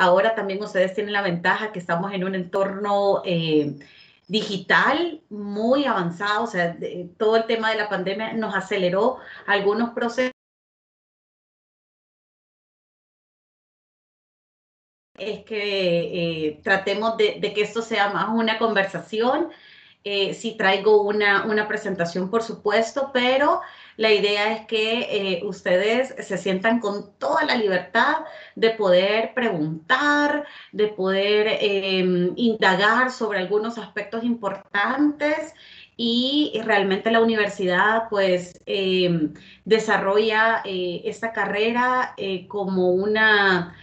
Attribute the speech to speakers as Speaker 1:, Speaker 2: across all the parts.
Speaker 1: Ahora también ustedes tienen la ventaja que estamos en un entorno digital muy avanzado, o sea, todo el tema de la pandemia nos aceleró algunos procesos. Es que tratemos de que esto sea más una conversación. Sí traigo una presentación, por supuesto, pero la idea es que ustedes se sientan con toda la libertad de poder preguntar, de poder indagar sobre algunos aspectos importantes y realmente la universidad pues desarrolla esta carrera como una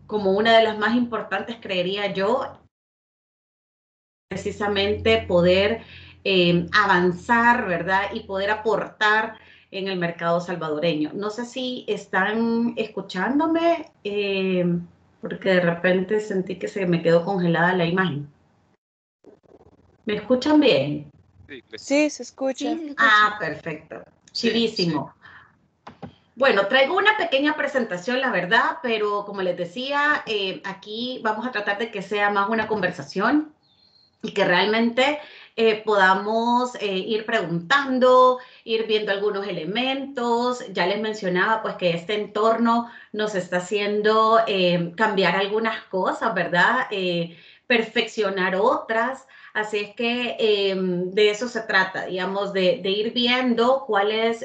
Speaker 1: de las más importantes, creería yo, precisamente poder avanzar, ¿verdad? Y poder aportar en el mercado salvadoreño. No sé si están escuchándome, porque de repente sentí que se me quedó congelada la imagen. ¿Me escuchan bien?
Speaker 2: Sí, se escucha.
Speaker 3: Sí, se escucha.
Speaker 1: Ah, perfecto. Chivísimo. Bueno, traigo una pequeña presentación, la verdad, pero como les decía, aquí vamos a tratar de que sea más una conversación y que realmente podamos ir preguntando, ir viendo algunos elementos. Ya les mencionaba pues que este entorno nos está haciendo cambiar algunas cosas, ¿verdad? Perfeccionar otras. Así es que de eso se trata, digamos, de ir viendo cuáles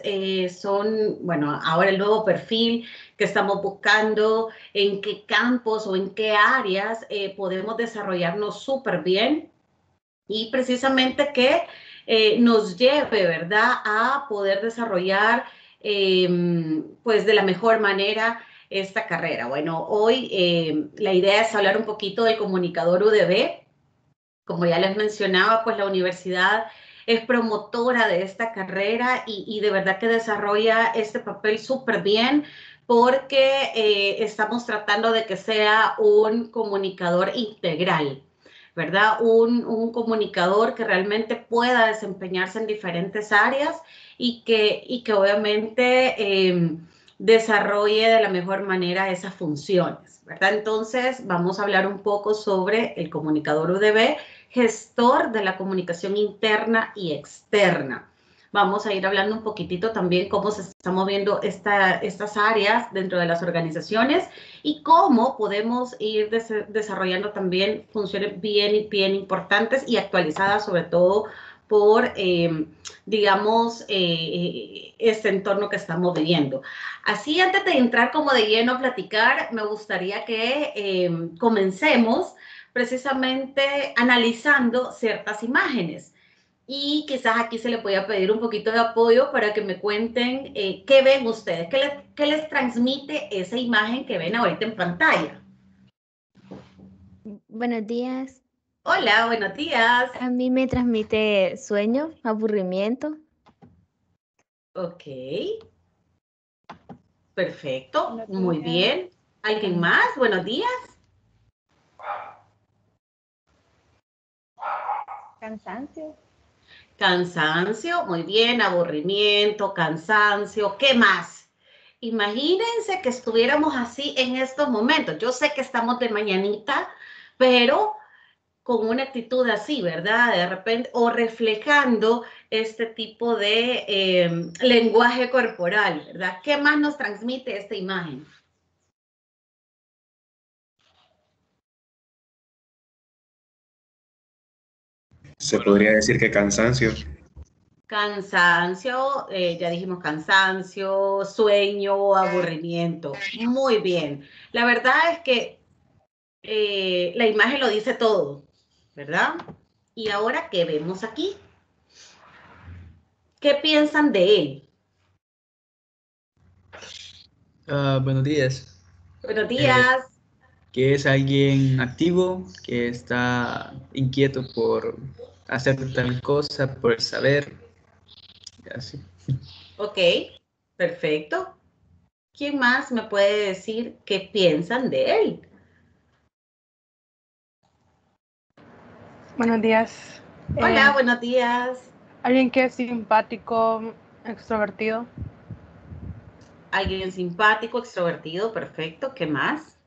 Speaker 1: son, bueno, ahora el nuevo perfil que estamos buscando, en qué campos o en qué áreas podemos desarrollarnos súper bien y precisamente que nos lleve, ¿verdad?, a poder desarrollar pues de la mejor manera esta carrera. Bueno, hoy la idea es hablar un poquito del comunicador UDB. Como ya les mencionaba, pues la universidad es promotora de esta carrera y de verdad que desarrolla este papel súper bien porque estamos tratando de que sea un comunicador integral, ¿verdad? Comunicador que realmente pueda desempeñarse en diferentes áreas y que obviamente desarrolle de la mejor manera esas funciones, ¿verdad? Entonces vamos a hablar un poco sobre el comunicador UDB, gestor de la comunicación interna y externa. Vamos a ir hablando un poquitito también cómo se están moviendo estas áreas dentro de las organizaciones y cómo podemos ir desarrollando también funciones bien importantes y actualizadas, sobre todo por, digamos, este entorno que estamos viviendo. Así, antes de entrar como de lleno a platicar, me gustaría que comencemos precisamente analizando ciertas imágenes. Y quizás aquí se les voy a pedir un poquito de apoyo para que me cuenten qué ven ustedes, qué les transmite esa imagen que ven ahorita en pantalla.
Speaker 3: Buenos días.
Speaker 1: Hola, buenos días.
Speaker 3: A mí me transmite sueño, aburrimiento.
Speaker 1: Ok, perfecto,
Speaker 2: Buenos
Speaker 1: muy
Speaker 2: días.
Speaker 1: bien. ¿Alguien más? Buenos días.
Speaker 2: Cansancio.
Speaker 1: Cansancio, muy bien, aburrimiento, cansancio, ¿qué más? Imagínense que estuviéramos así en estos momentos. Yo sé que estamos de mañanita, pero con una actitud así, ¿verdad? De repente, o reflejando este tipo de lenguaje corporal, ¿verdad? ¿Qué más nos transmite esta imagen?
Speaker 4: Se podría decir que cansancio.
Speaker 1: Cansancio, ya dijimos cansancio, sueño, aburrimiento. Muy bien. La verdad es que la imagen lo dice todo, ¿verdad? Y ahora, ¿qué vemos aquí? ¿Qué piensan de él?
Speaker 5: Buenos días.
Speaker 1: Buenos
Speaker 5: Eh,
Speaker 1: días.
Speaker 5: que es alguien activo, que está inquieto por hacer tal cosa, por saber, así.
Speaker 1: Ok, perfecto. ¿Quién más me puede decir qué piensan de él?
Speaker 2: Buenos días.
Speaker 1: Hola, buenos días.
Speaker 2: Alguien que es simpático, extrovertido.
Speaker 1: Alguien simpático, extrovertido, perfecto. ¿Qué más?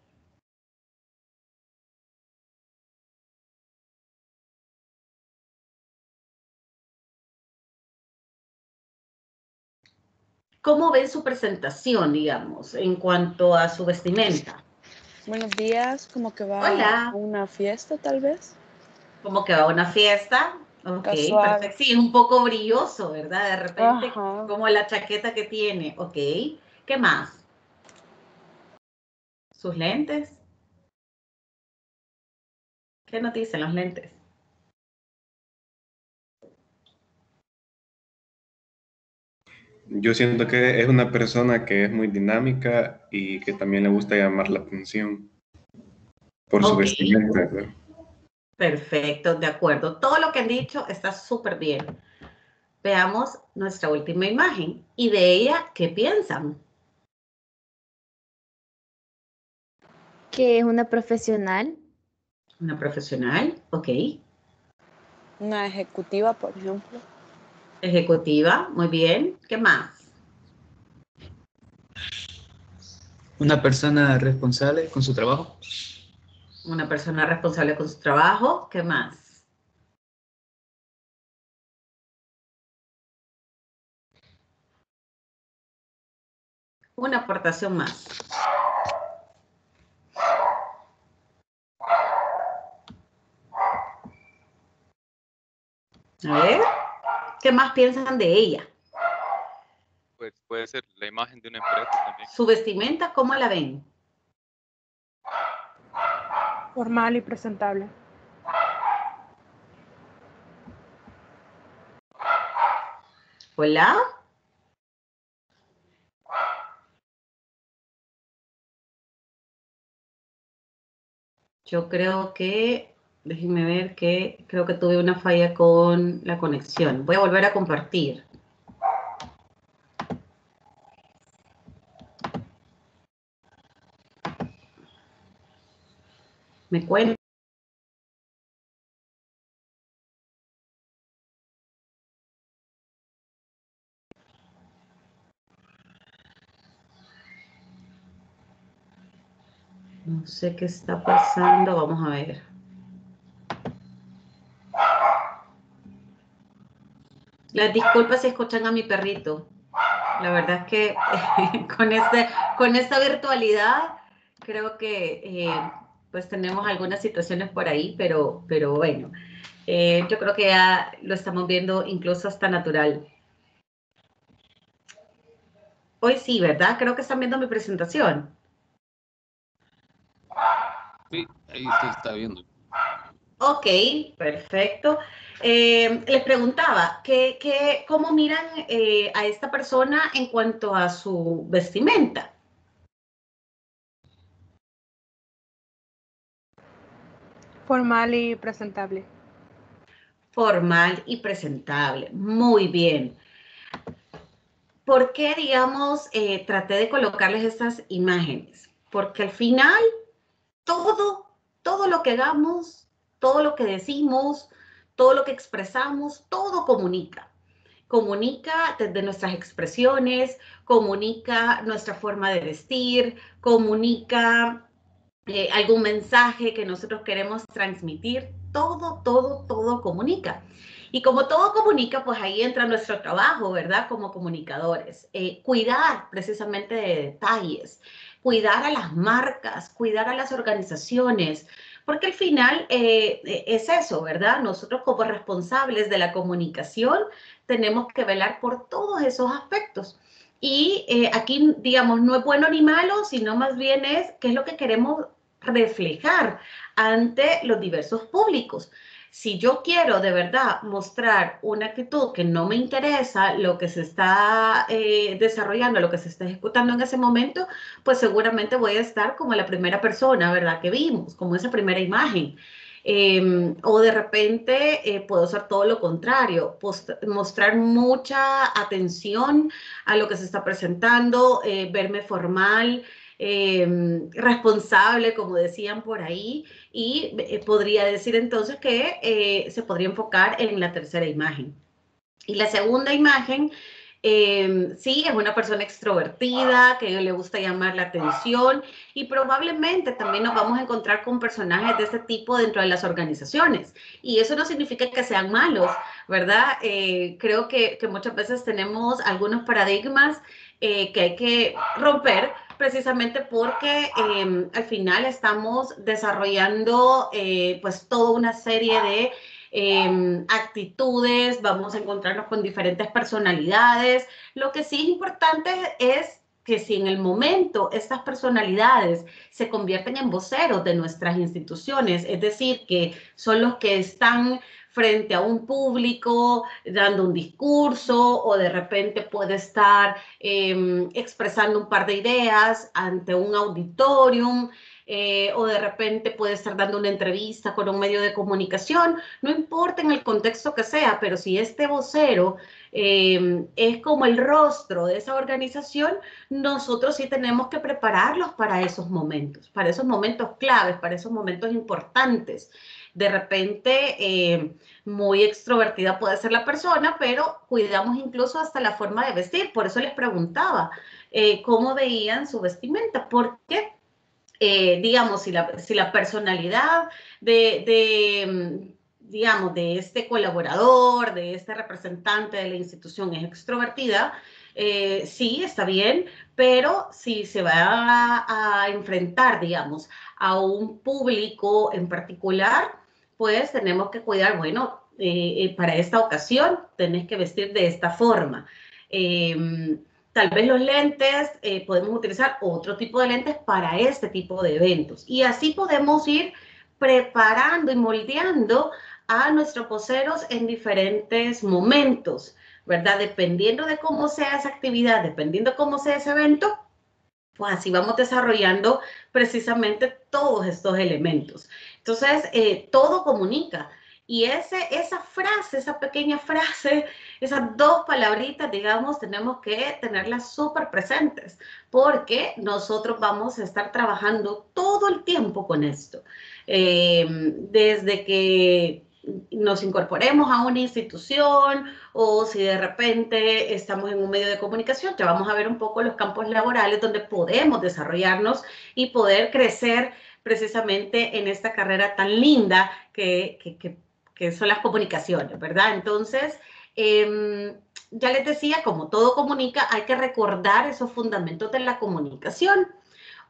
Speaker 1: ¿Cómo ven su presentación, digamos, en cuanto a su vestimenta?
Speaker 6: Buenos días, como que va
Speaker 1: Hola.
Speaker 6: a una fiesta tal vez.
Speaker 1: Como que va a una fiesta. Ok,
Speaker 6: Casual.
Speaker 1: perfecto. Sí, es un poco brilloso, ¿verdad? De repente,
Speaker 6: Ajá.
Speaker 1: como la chaqueta que tiene. Ok, ¿qué más? ¿Sus lentes? ¿Qué nos dicen los lentes?
Speaker 4: Yo siento que es una persona que es muy dinámica y que también le gusta llamar la atención por su
Speaker 1: Ok,
Speaker 4: vestimenta, ¿verdad?
Speaker 1: perfecto, de acuerdo. Todo lo que han dicho está súper bien. Veamos nuestra última imagen. ¿Y de ella qué piensan?
Speaker 3: Que es una profesional.
Speaker 1: Una profesional, ok.
Speaker 6: Una ejecutiva, por ejemplo.
Speaker 1: Ejecutiva, muy bien. ¿Qué más?
Speaker 5: Una persona responsable con su trabajo.
Speaker 1: Una persona responsable con su trabajo. ¿Qué más? Una aportación más. A ver, ¿qué más piensan de ella?
Speaker 7: Pues puede ser la imagen de una empresa también.
Speaker 1: Su vestimenta, ¿cómo la ven?
Speaker 2: Formal y presentable.
Speaker 1: Hola. Yo creo que, déjenme ver que creo que tuve una falla con la conexión. Voy a volver a compartir. Me cuento. No sé qué está pasando. Vamos a ver. Las disculpas si escuchan a mi perrito. La verdad es que con esta virtualidad creo que pues tenemos algunas situaciones por ahí, pero bueno, yo creo que ya lo estamos viendo incluso hasta natural. Hoy sí, ¿verdad? Creo que están viendo mi presentación.
Speaker 8: Sí, ahí se está viendo.
Speaker 1: Ok, perfecto. Les preguntaba, ¿cómo miran a esta persona en cuanto a su vestimenta?
Speaker 2: Formal y presentable.
Speaker 1: Formal y presentable. Muy bien. ¿Por qué, digamos, traté de colocarles estas imágenes? Porque al final, todo lo que hagamos, todo lo que decimos, todo lo que expresamos, todo comunica. Comunica desde nuestras expresiones, comunica nuestra forma de vestir, comunica algún mensaje que nosotros queremos transmitir, todo comunica. Y como todo comunica, pues ahí entra nuestro trabajo, ¿verdad? Como comunicadores. Cuidar precisamente de detalles, cuidar a las marcas, cuidar a las organizaciones, porque al final es eso, ¿verdad? Nosotros como responsables de la comunicación tenemos que velar por todos esos aspectos. Y aquí, digamos, no es bueno ni malo, sino más bien es qué es lo que queremos reflejar ante los diversos públicos. Si yo quiero de verdad mostrar una actitud que no me interesa lo que se está desarrollando, lo que se está ejecutando en ese momento, pues seguramente voy a estar como la primera persona, ¿verdad? Que vimos, como esa primera imagen. O de repente puedo hacer todo lo contrario, mostrar mucha atención a lo que se está presentando, verme formal, responsable, como decían por ahí, y podría decir entonces que se podría enfocar en la tercera imagen. Y la segunda imagen, sí, es una persona extrovertida, que le gusta llamar la atención y probablemente también nos vamos a encontrar con personajes de este tipo dentro de las organizaciones. Y eso no significa que sean malos, ¿verdad? Creo que muchas veces tenemos algunos paradigmas que hay que romper precisamente porque al final estamos desarrollando pues toda una serie de actitudes, vamos a encontrarnos con diferentes personalidades. Lo que sí es importante es que si en el momento estas personalidades se convierten en voceros de nuestras instituciones, es decir, que son los que están frente a un público dando un discurso o de repente puede estar expresando un par de ideas ante un auditorium, o de repente puede estar dando una entrevista con un medio de comunicación, no importa en el contexto que sea, pero si este vocero es como el rostro de esa organización, nosotros sí tenemos que prepararlos para esos momentos claves, para esos momentos importantes. De repente, muy extrovertida puede ser la persona, pero cuidamos incluso hasta la forma de vestir. Por eso les preguntaba cómo veían su vestimenta, porque digamos, si la personalidad digamos, de este colaborador, de este representante de la institución es extrovertida, sí, está bien, pero si se va a enfrentar, digamos, a un público en particular, pues tenemos que cuidar, bueno, para esta ocasión tenés que vestir de esta forma. Tal vez los lentes, podemos utilizar otro tipo de lentes para este tipo de eventos. Y así podemos ir preparando y moldeando a nuestros voceros en diferentes momentos, ¿verdad? Dependiendo de cómo sea esa actividad, dependiendo de cómo sea ese evento, pues así vamos desarrollando precisamente todos estos elementos. Entonces, todo comunica. Y esa frase, esa pequeña frase, esas dos palabritas, digamos, tenemos que tenerlas súper presentes, porque nosotros vamos a estar trabajando todo el tiempo con esto. Desde que nos incorporemos a una institución o si de repente estamos en un medio de comunicación, ya vamos a ver un poco los campos laborales donde podemos desarrollarnos y poder crecer precisamente en esta carrera tan linda que son las comunicaciones, ¿verdad? Entonces, ya les decía, como todo comunica, hay que recordar esos fundamentos de la comunicación.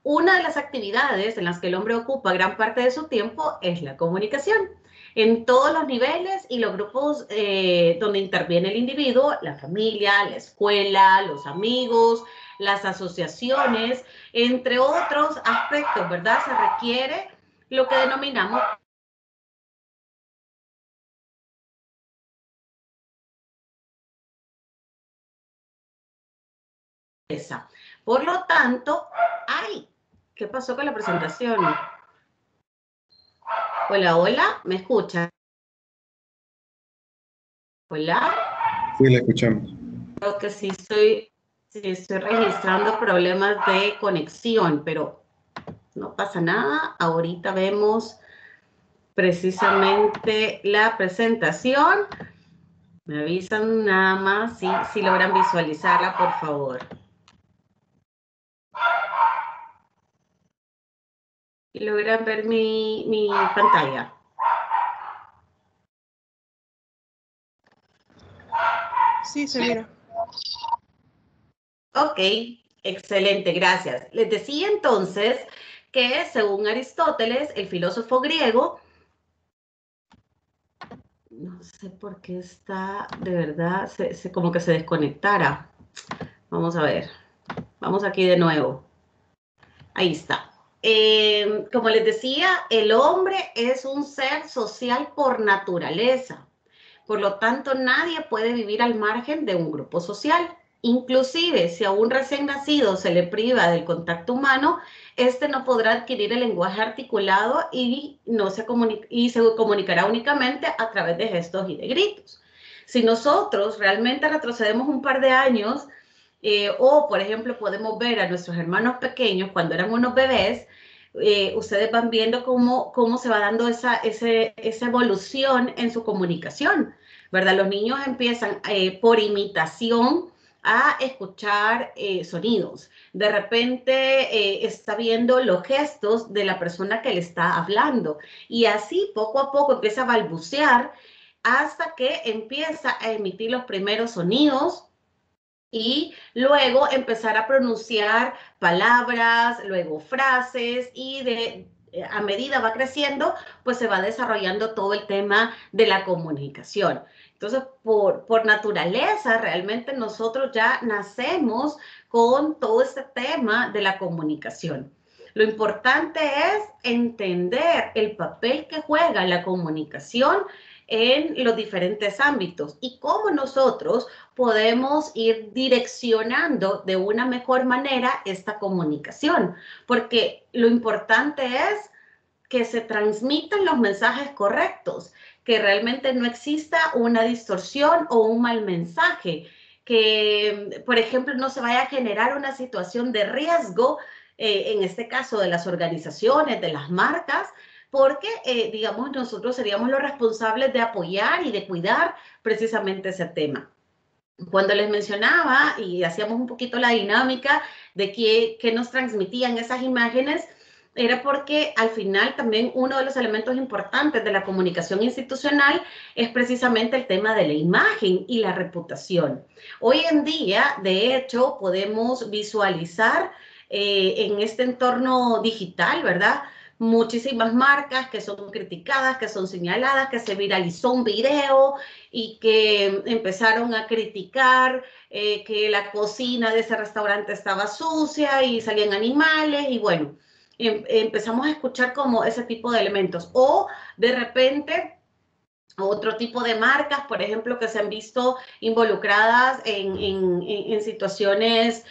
Speaker 1: Una de las actividades en las que el hombre ocupa gran parte de su tiempo es la comunicación. En todos los niveles y los grupos donde interviene el individuo, la familia, la escuela, los amigos, las asociaciones, entre otros aspectos, ¿verdad? Se requiere lo que denominamos esa. Por lo tanto, ¡ay! ¿Qué pasó con la presentación? Hola, hola, ¿me escuchan? Hola.
Speaker 4: Sí, la escuchamos.
Speaker 1: Creo que sí estoy registrando problemas de conexión, pero no pasa nada. Ahorita vemos precisamente la presentación. Me avisan nada más si logran visualizarla, por favor. Y logran ver mi pantalla.
Speaker 2: Sí, se mira.
Speaker 1: Ok, excelente, gracias. Les decía entonces que según Aristóteles, el filósofo griego, no sé por qué está, de verdad, como que se desconectara. Vamos a ver, vamos aquí de nuevo. Ahí está. Como les decía, el hombre es un ser social por naturaleza. Por lo tanto, nadie puede vivir al margen de un grupo social. Inclusive, si a un recién nacido se le priva del contacto humano, este no podrá adquirir el lenguaje articulado y se comunicará únicamente a través de gestos y de gritos. Si nosotros realmente retrocedemos un par de años, o por ejemplo podemos ver a nuestros hermanos pequeños cuando eran unos bebés, ustedes van viendo cómo se va dando esa evolución en su comunicación, ¿verdad? Los niños empiezan por imitación a escuchar sonidos. De repente está viendo los gestos de la persona que le está hablando y así poco a poco empieza a balbucear hasta que empieza a emitir los primeros sonidos y luego empezar a pronunciar palabras, luego frases y a medida va creciendo, pues se va desarrollando todo el tema de la comunicación. Entonces, por naturaleza, realmente nosotros ya nacemos con todo este tema de la comunicación. Lo importante es entender el papel que juega la comunicación en los diferentes ámbitos y cómo nosotros podemos ir direccionando de una mejor manera esta comunicación, porque lo importante es que se transmitan los mensajes correctos, que realmente no exista una distorsión o un mal mensaje, que, por ejemplo, no se vaya a generar una situación de riesgo, en este caso de las organizaciones, de las marcas, porque, digamos, nosotros seríamos los responsables de apoyar y de cuidar precisamente ese tema. Cuando les mencionaba y hacíamos un poquito la dinámica de qué nos transmitían esas imágenes, era porque al final también uno de los elementos importantes de la comunicación institucional es precisamente el tema de la imagen y la reputación. Hoy en día, de hecho, podemos visualizar en este entorno digital, ¿verdad?, muchísimas marcas que son criticadas, que son señaladas, que se viralizó un video y que empezaron a criticar que la cocina de ese restaurante estaba sucia y salían animales y bueno, empezamos a escuchar como ese tipo de elementos. O de repente otro tipo de marcas, por ejemplo, que se han visto involucradas en situaciones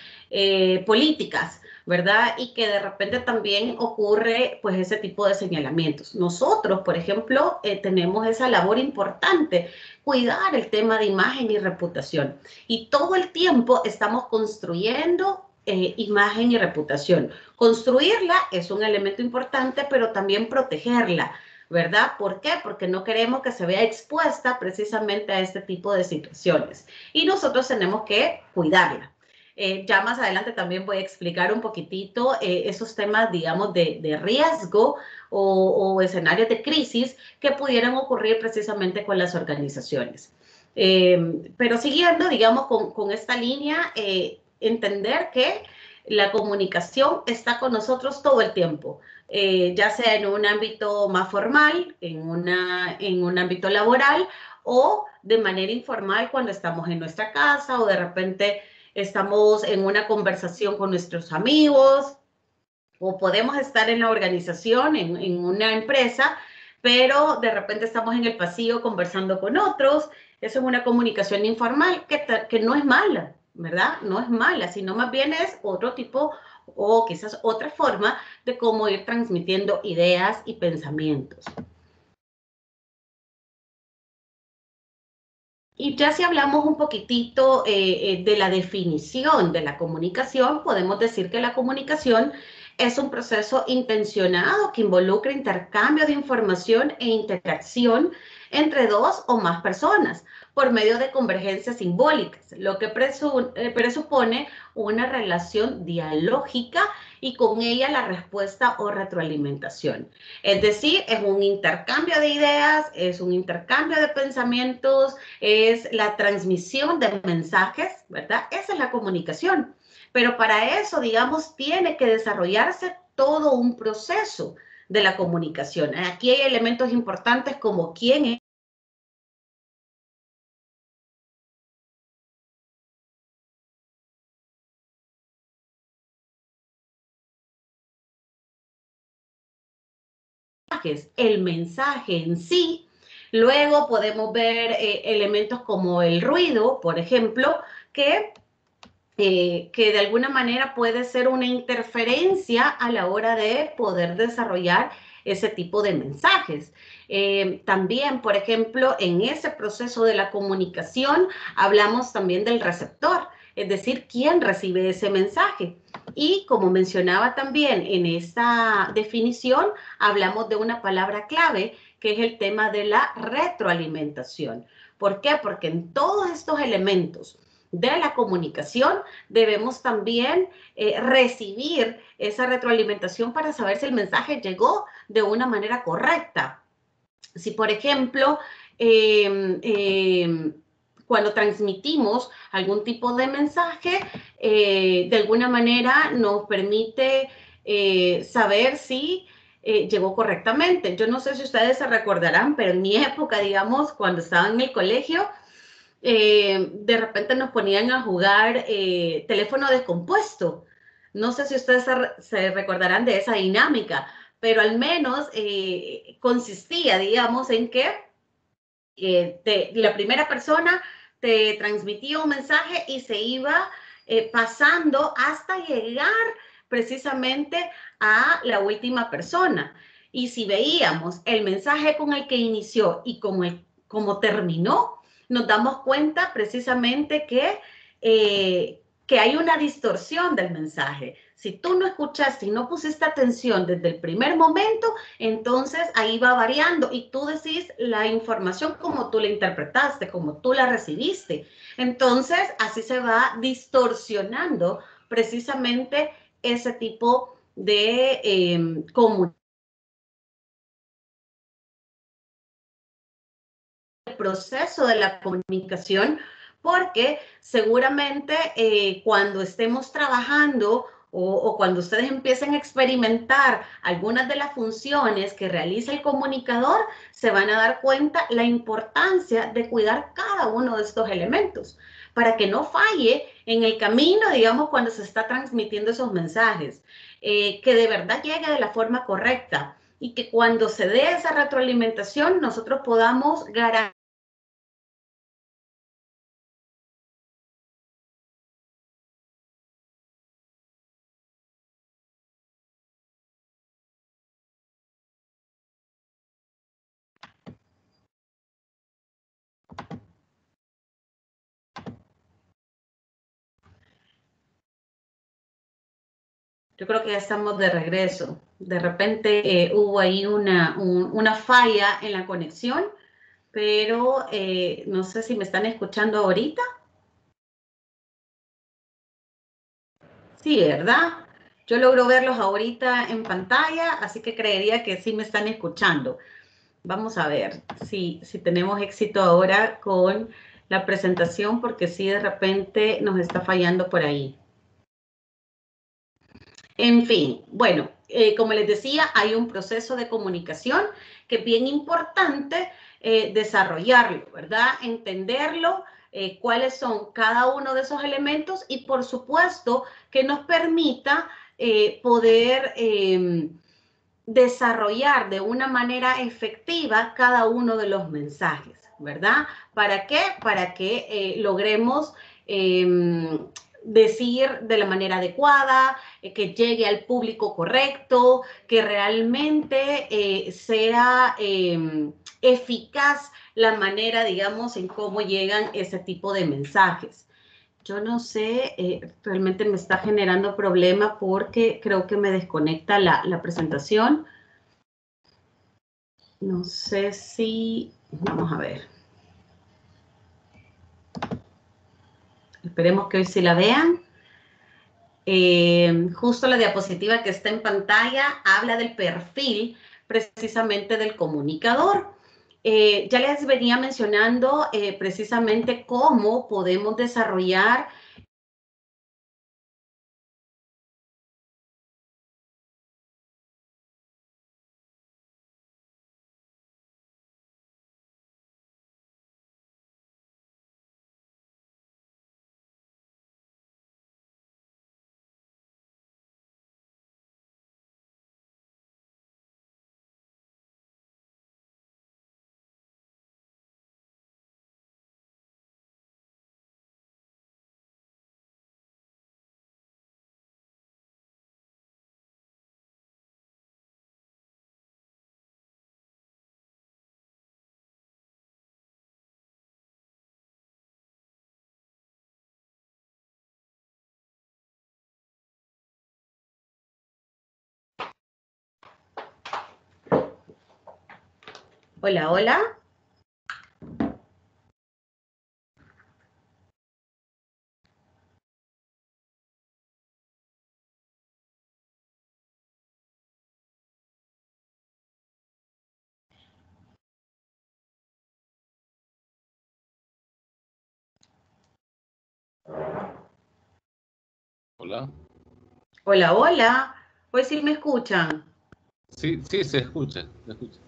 Speaker 1: políticas, ¿verdad? Y que de repente también ocurre pues ese tipo de señalamientos. Nosotros, por ejemplo, tenemos esa labor importante, cuidar el tema de imagen y reputación. Y todo el tiempo estamos construyendo imagen y reputación. Construirla es un elemento importante, pero también protegerla, ¿verdad? ¿Por qué? Porque no queremos que se vea expuesta precisamente a este tipo de situaciones. Y nosotros tenemos que cuidarla. Ya más adelante también voy a explicar un poquitito esos temas, digamos, de riesgo o escenarios de crisis que pudieran ocurrir precisamente con las organizaciones. Pero siguiendo, digamos, con esta línea, entender que la comunicación está con nosotros todo el tiempo, ya sea en un ámbito más formal, en un ámbito laboral o de manera informal cuando estamos en nuestra casa o de repente estamos en una conversación con nuestros amigos o podemos estar en la organización, en una empresa, pero de repente estamos en el pasillo conversando con otros. Eso es una comunicación informal que no es mala, ¿verdad? No es mala, sino más bien es otro tipo o quizás otra forma de cómo ir transmitiendo ideas y pensamientos. Y ya si hablamos un poquitito de la definición de la comunicación, podemos decir que la comunicación es un proceso intencionado que involucra intercambio de información e interacción entre dos o más personas por medio de convergencias simbólicas, lo que presupone una relación dialógica y con ella la respuesta o retroalimentación. Es decir, es un intercambio de ideas, es un intercambio de pensamientos, es la transmisión de mensajes, ¿verdad? Esa es la comunicación. Pero para eso, digamos, tiene que desarrollarse todo un proceso de la comunicación. Aquí hay elementos importantes como quién es el mensaje en sí. Luego podemos ver elementos como el ruido, por ejemplo, que de alguna manera puede ser una interferencia a la hora de poder desarrollar ese tipo de mensajes. También, por ejemplo, en ese proceso de la comunicación hablamos también del receptor, es decir, quién recibe ese mensaje. Y como mencionaba también en esta definición, hablamos de una palabra clave que es el tema de la retroalimentación. ¿Por qué? Porque en todos estos elementos de la comunicación debemos también recibir esa retroalimentación para saber si el mensaje llegó de una manera correcta. Si, por ejemplo, cuando transmitimos algún tipo de mensaje, de alguna manera nos permite saber si llegó correctamente. Yo no sé si ustedes se recordarán, pero en mi época, digamos, cuando estaba en el colegio, de repente nos ponían a jugar teléfono descompuesto. No sé si ustedes se recordarán de esa dinámica, pero al menos consistía, digamos, en que la primera persona te transmitía un mensaje y se iba pasando hasta llegar precisamente a la última persona. Y si veíamos el mensaje con el que inició y como terminó, nos damos cuenta precisamente que hay una distorsión del mensaje. Si tú no escuchaste y no pusiste atención desde el primer momento, entonces ahí va variando y tú decís la información como tú la interpretaste, como tú la recibiste. Entonces así se va distorsionando precisamente ese tipo de comunicación. El proceso de la comunicación, porque seguramente cuando estemos trabajando o cuando ustedes empiecen a experimentar algunas de las funciones que realiza el comunicador, se van a dar cuenta la importancia de cuidar cada uno de estos elementos para que no falle en el camino, digamos, cuando se está transmitiendo esos mensajes, que de verdad llegue de la forma correcta y que cuando se dé esa retroalimentación nosotros podamos garantizar. Yo creo que ya estamos de regreso. De repente hubo ahí una falla en la conexión, pero no sé si me están escuchando ahorita. Sí, ¿verdad? Yo logro verlos ahorita en pantalla, así que creería que sí me están escuchando. Vamos a ver si tenemos éxito ahora con la presentación, porque sí de repente nos está fallando por ahí. En fin, bueno, como les decía, hay un proceso de comunicación que es bien importante desarrollarlo, ¿verdad? Entenderlo, cuáles son cada uno de esos elementos y por supuesto que nos permita poder desarrollar de una manera efectiva cada uno de los mensajes, ¿verdad? ¿Para qué? Para que logremos decir de la manera adecuada, que llegue al público correcto, que realmente sea eficaz la manera, digamos, en cómo llegan ese tipo de mensajes. Yo no sé, realmente me está generando problema porque creo que me desconecta la presentación. No sé si, vamos a ver. Esperemos que hoy sí la vean. Justo la diapositiva que está en pantalla habla del perfil precisamente del comunicador. Ya les venía mencionando precisamente cómo podemos desarrollar hola, hola.
Speaker 8: Hola.
Speaker 1: Hola, hola. Pues sí me escuchan.
Speaker 8: Sí, sí, se escucha, se escucha.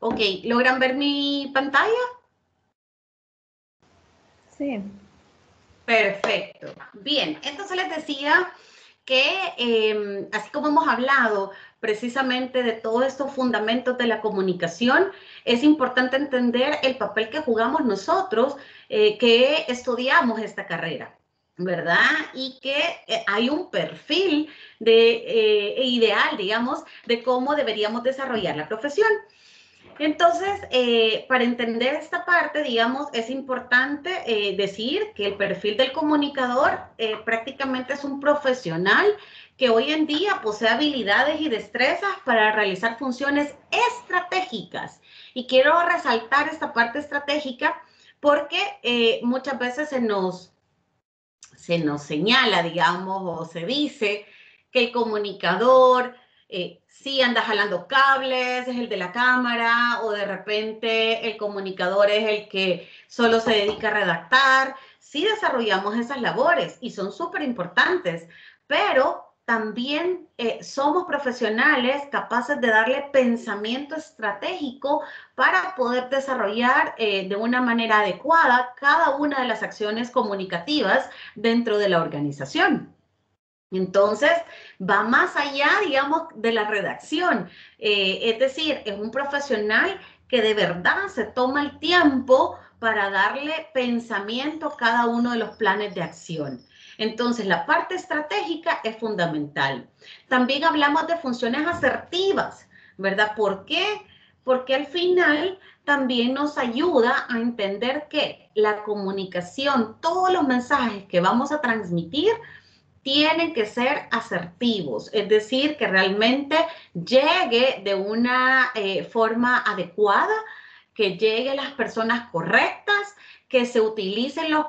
Speaker 1: Ok, ¿logran ver mi pantalla?
Speaker 3: Sí.
Speaker 1: Perfecto. Bien, entonces les decía que así como hemos hablado precisamente de todos estos fundamentos de la comunicación, es importante entender el papel que jugamos nosotros que estudiamos esta carrera, ¿verdad? Y que hay un perfil ideal, digamos, de cómo deberíamos desarrollar la profesión. Entonces, para entender esta parte, digamos, es importante decir que el perfil del comunicador prácticamente es un profesional que hoy en día posee habilidades y destrezas para realizar funciones estratégicas. Y quiero resaltar esta parte estratégica porque muchas veces se nos señala, digamos, o se dice que el comunicador sí anda jalando cables, es el de la cámara, o de repente el comunicador es el que solo se dedica a redactar. Sí desarrollamos esas labores y son súper importantes, pero también somos profesionales capaces de darle pensamiento estratégico para poder desarrollar de una manera adecuada cada una de las acciones comunicativas dentro de la organización. Entonces, va más allá, digamos, de la redacción. Es decir, es un profesional que de verdad se toma el tiempo para darle pensamiento a cada uno de los planes de acción. Entonces, la parte estratégica es fundamental. También hablamos de funciones asertivas, ¿verdad? ¿Por qué? Porque al final también nos ayuda a entender que la comunicación, todos los mensajes que vamos a transmitir, tienen que ser asertivos, es decir, que realmente llegue de una forma adecuada, que llegue a las personas correctas, que se utilicen los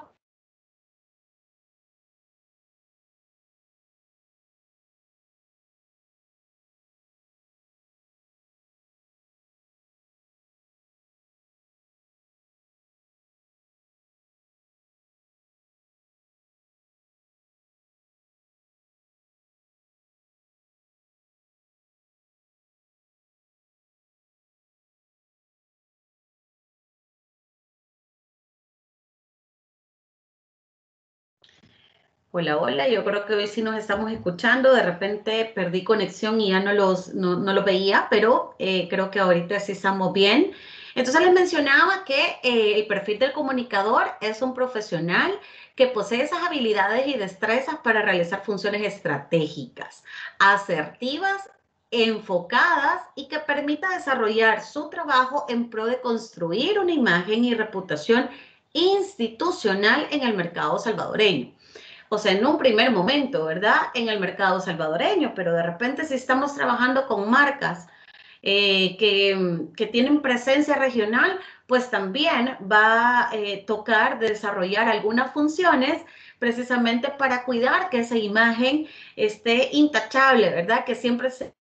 Speaker 1: Hola, hola, yo creo que hoy sí nos estamos escuchando, de repente perdí conexión y ya no los veía, pero creo que ahorita sí estamos bien. Entonces les mencionaba que el perfil del comunicador es un profesional que posee esas habilidades y destrezas para realizar funciones estratégicas, asertivas, enfocadas y que permita desarrollar su trabajo en pro de construir una imagen y reputación institucional en el mercado salvadoreño. O sea, en un primer momento, ¿verdad? En el mercado salvadoreño, pero de repente si estamos trabajando con marcas que tienen presencia regional, pues también va a tocar desarrollar algunas funciones precisamente para cuidar que esa imagen esté intachable, ¿verdad? Que siempre se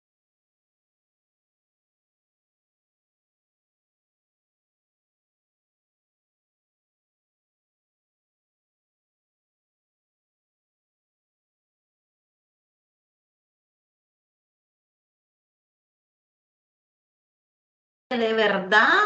Speaker 1: de verdad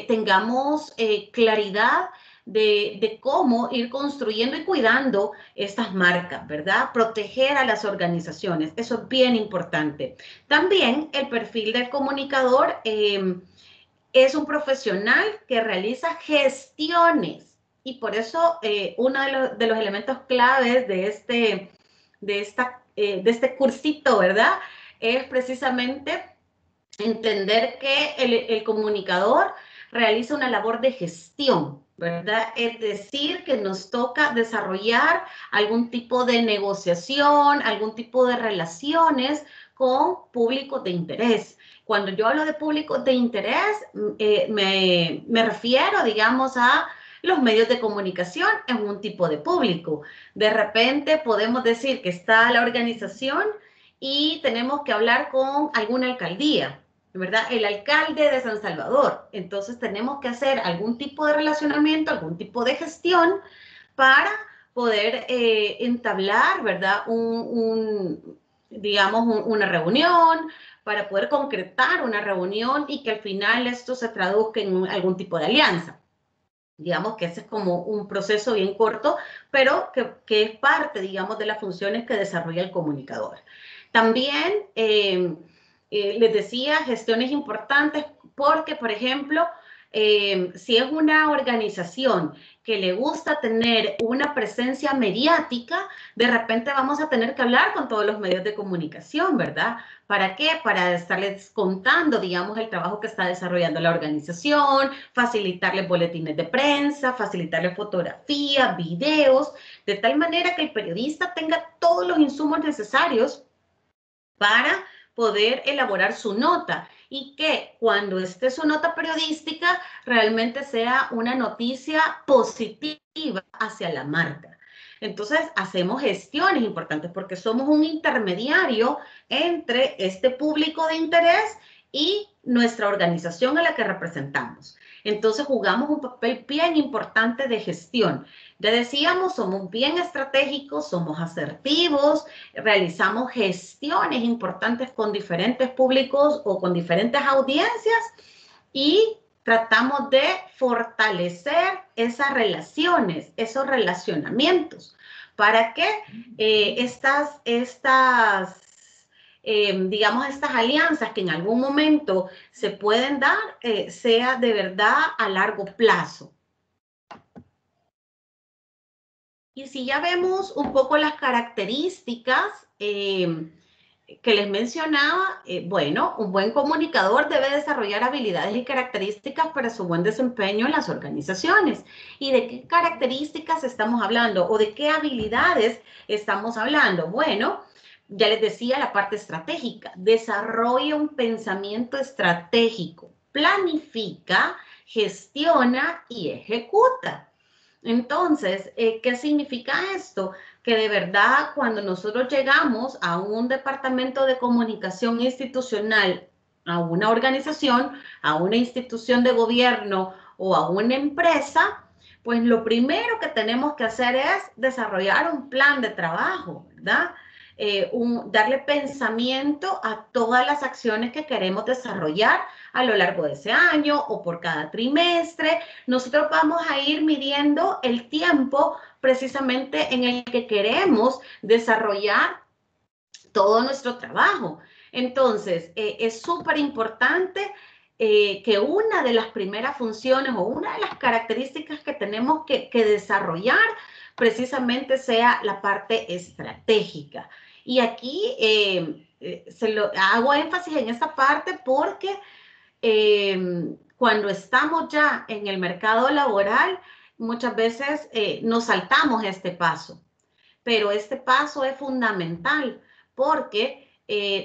Speaker 1: tengamos claridad de cómo ir construyendo y cuidando estas marcas, ¿verdad? Proteger a las organizaciones, eso es bien importante. También el perfil del comunicador es un profesional que realiza gestiones y por eso uno de los elementos claves de este cursito, ¿verdad? Es precisamente entender que el comunicador realiza una labor de gestión, ¿verdad? Es decir, que nos toca desarrollar algún tipo de negociación, algún tipo de relaciones con públicos de interés. Cuando yo hablo de públicos de interés, me refiero, digamos, a los medios de comunicación en un tipo de público. De repente podemos decir que está la organización y tenemos que hablar con alguna alcaldía, ¿verdad? El alcalde de San Salvador. Entonces tenemos que hacer algún tipo de relacionamiento, algún tipo de gestión para poder entablar, ¿verdad? Digamos, una reunión, para poder concretar una reunión y que al final esto se traduzca en algún tipo de alianza. Digamos que ese es como un proceso bien corto, pero que es parte, digamos, de las funciones que desarrolla el comunicador. También les decía, gestiones importantes porque, por ejemplo, si es una organización que le gusta tener una presencia mediática, de repente vamos a tener que hablar con todos los medios de comunicación, ¿verdad? ¿Para qué? Para estarles contando, digamos, el trabajo que está desarrollando la organización, facilitarles boletines de prensa, facilitarles fotografías, videos, de tal manera que el periodista tenga todos los insumos necesarios para poder elaborar su nota y que cuando esté su nota periodística realmente sea una noticia positiva hacia la marca. Entonces, hacemos gestiones importantes porque somos un intermediario entre este público de interés y nuestra organización a la que representamos. Entonces, jugamos un papel bien importante de gestión. Ya decíamos, somos bien estratégicos, somos asertivos, realizamos gestiones importantes con diferentes públicos o con diferentes audiencias y tratamos de fortalecer esas relaciones, esos relacionamientos, para que digamos, estas alianzas que en algún momento se pueden dar, sea de verdad a largo plazo. Y si ya vemos un poco las características que les mencionaba, bueno, un buen comunicador debe desarrollar habilidades y características para su buen desempeño en las organizaciones. ¿Y de qué características estamos hablando o de qué habilidades estamos hablando? Bueno, ya les decía la parte estratégica. Desarrolla un pensamiento estratégico, planifica, gestiona y ejecuta. Entonces, ¿qué significa esto? Que de verdad cuando nosotros llegamos a un departamento de comunicación institucional, a una organización, a una institución de gobierno o a una empresa, pues lo primero que tenemos que hacer es desarrollar un plan de trabajo, ¿verdad? Darle pensamiento a todas las acciones que queremos desarrollar a lo largo de ese año o por cada trimestre. Nosotros vamos a ir midiendo el tiempo precisamente en el que queremos desarrollar todo nuestro trabajo. Entonces, es súper importante que una de las primeras funciones o una de las características que tenemos que desarrollar precisamente sea la parte estratégica. Y aquí hago énfasis en esta parte porque cuando estamos ya en el mercado laboral, muchas veces nos saltamos este paso. Pero este paso es fundamental porque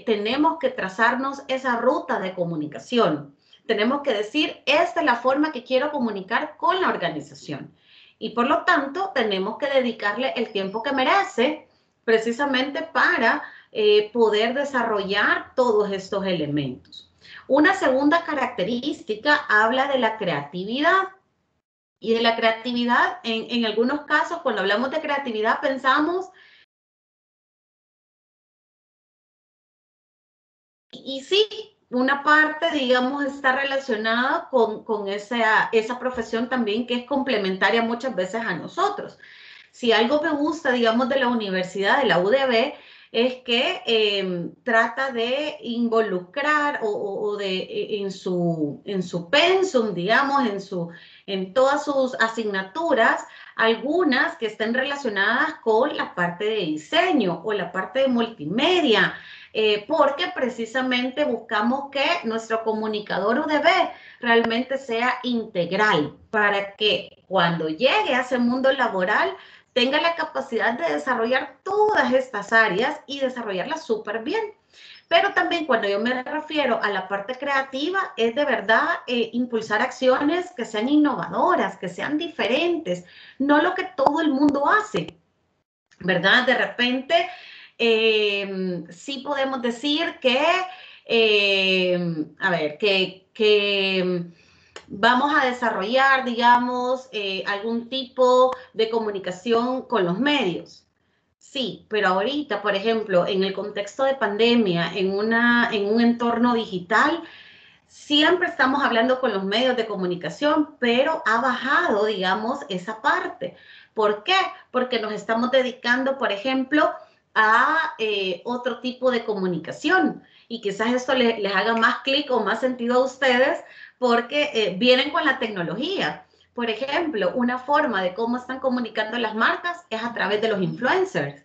Speaker 1: tenemos que trazarnos esa ruta de comunicación. Tenemos que decir, esta es la forma que quiero comunicar con la organización. Y por lo tanto, tenemos que dedicarle el tiempo que merece precisamente para poder desarrollar todos estos elementos. Una segunda característica habla de la creatividad. Y de la creatividad, en algunos casos, cuando hablamos de creatividad, pensamos... Y sí, una parte, digamos, está relacionada con esa profesión también que es complementaria muchas veces a nosotros. Si algo me gusta, digamos, de la universidad, de la UDB, es que trata de involucrar en su pensum, digamos, en todas sus asignaturas, algunas que estén relacionadas con la parte de diseño o la parte de multimedia, porque precisamente buscamos que nuestro comunicador UDB realmente sea integral para que cuando llegue a ese mundo laboral tenga la capacidad de desarrollar todas estas áreas y desarrollarlas súper bien. Pero también cuando yo me refiero a la parte creativa, es de verdad impulsar acciones que sean innovadoras, que sean diferentes, no lo que todo el mundo hace, ¿verdad? De repente, sí podemos decir que a ver, que vamos a desarrollar, digamos, algún tipo de comunicación con los medios. Sí, pero ahorita, por ejemplo, en el contexto de pandemia, en un entorno digital, siempre estamos hablando con los medios de comunicación, pero ha bajado, digamos, esa parte. ¿Por qué? Porque nos estamos dedicando, por ejemplo, a otro tipo de comunicación. Y quizás esto les haga más clic o más sentido a ustedes porque vienen con la tecnología. Por ejemplo, una forma de cómo están comunicando las marcas es a través de los influencers,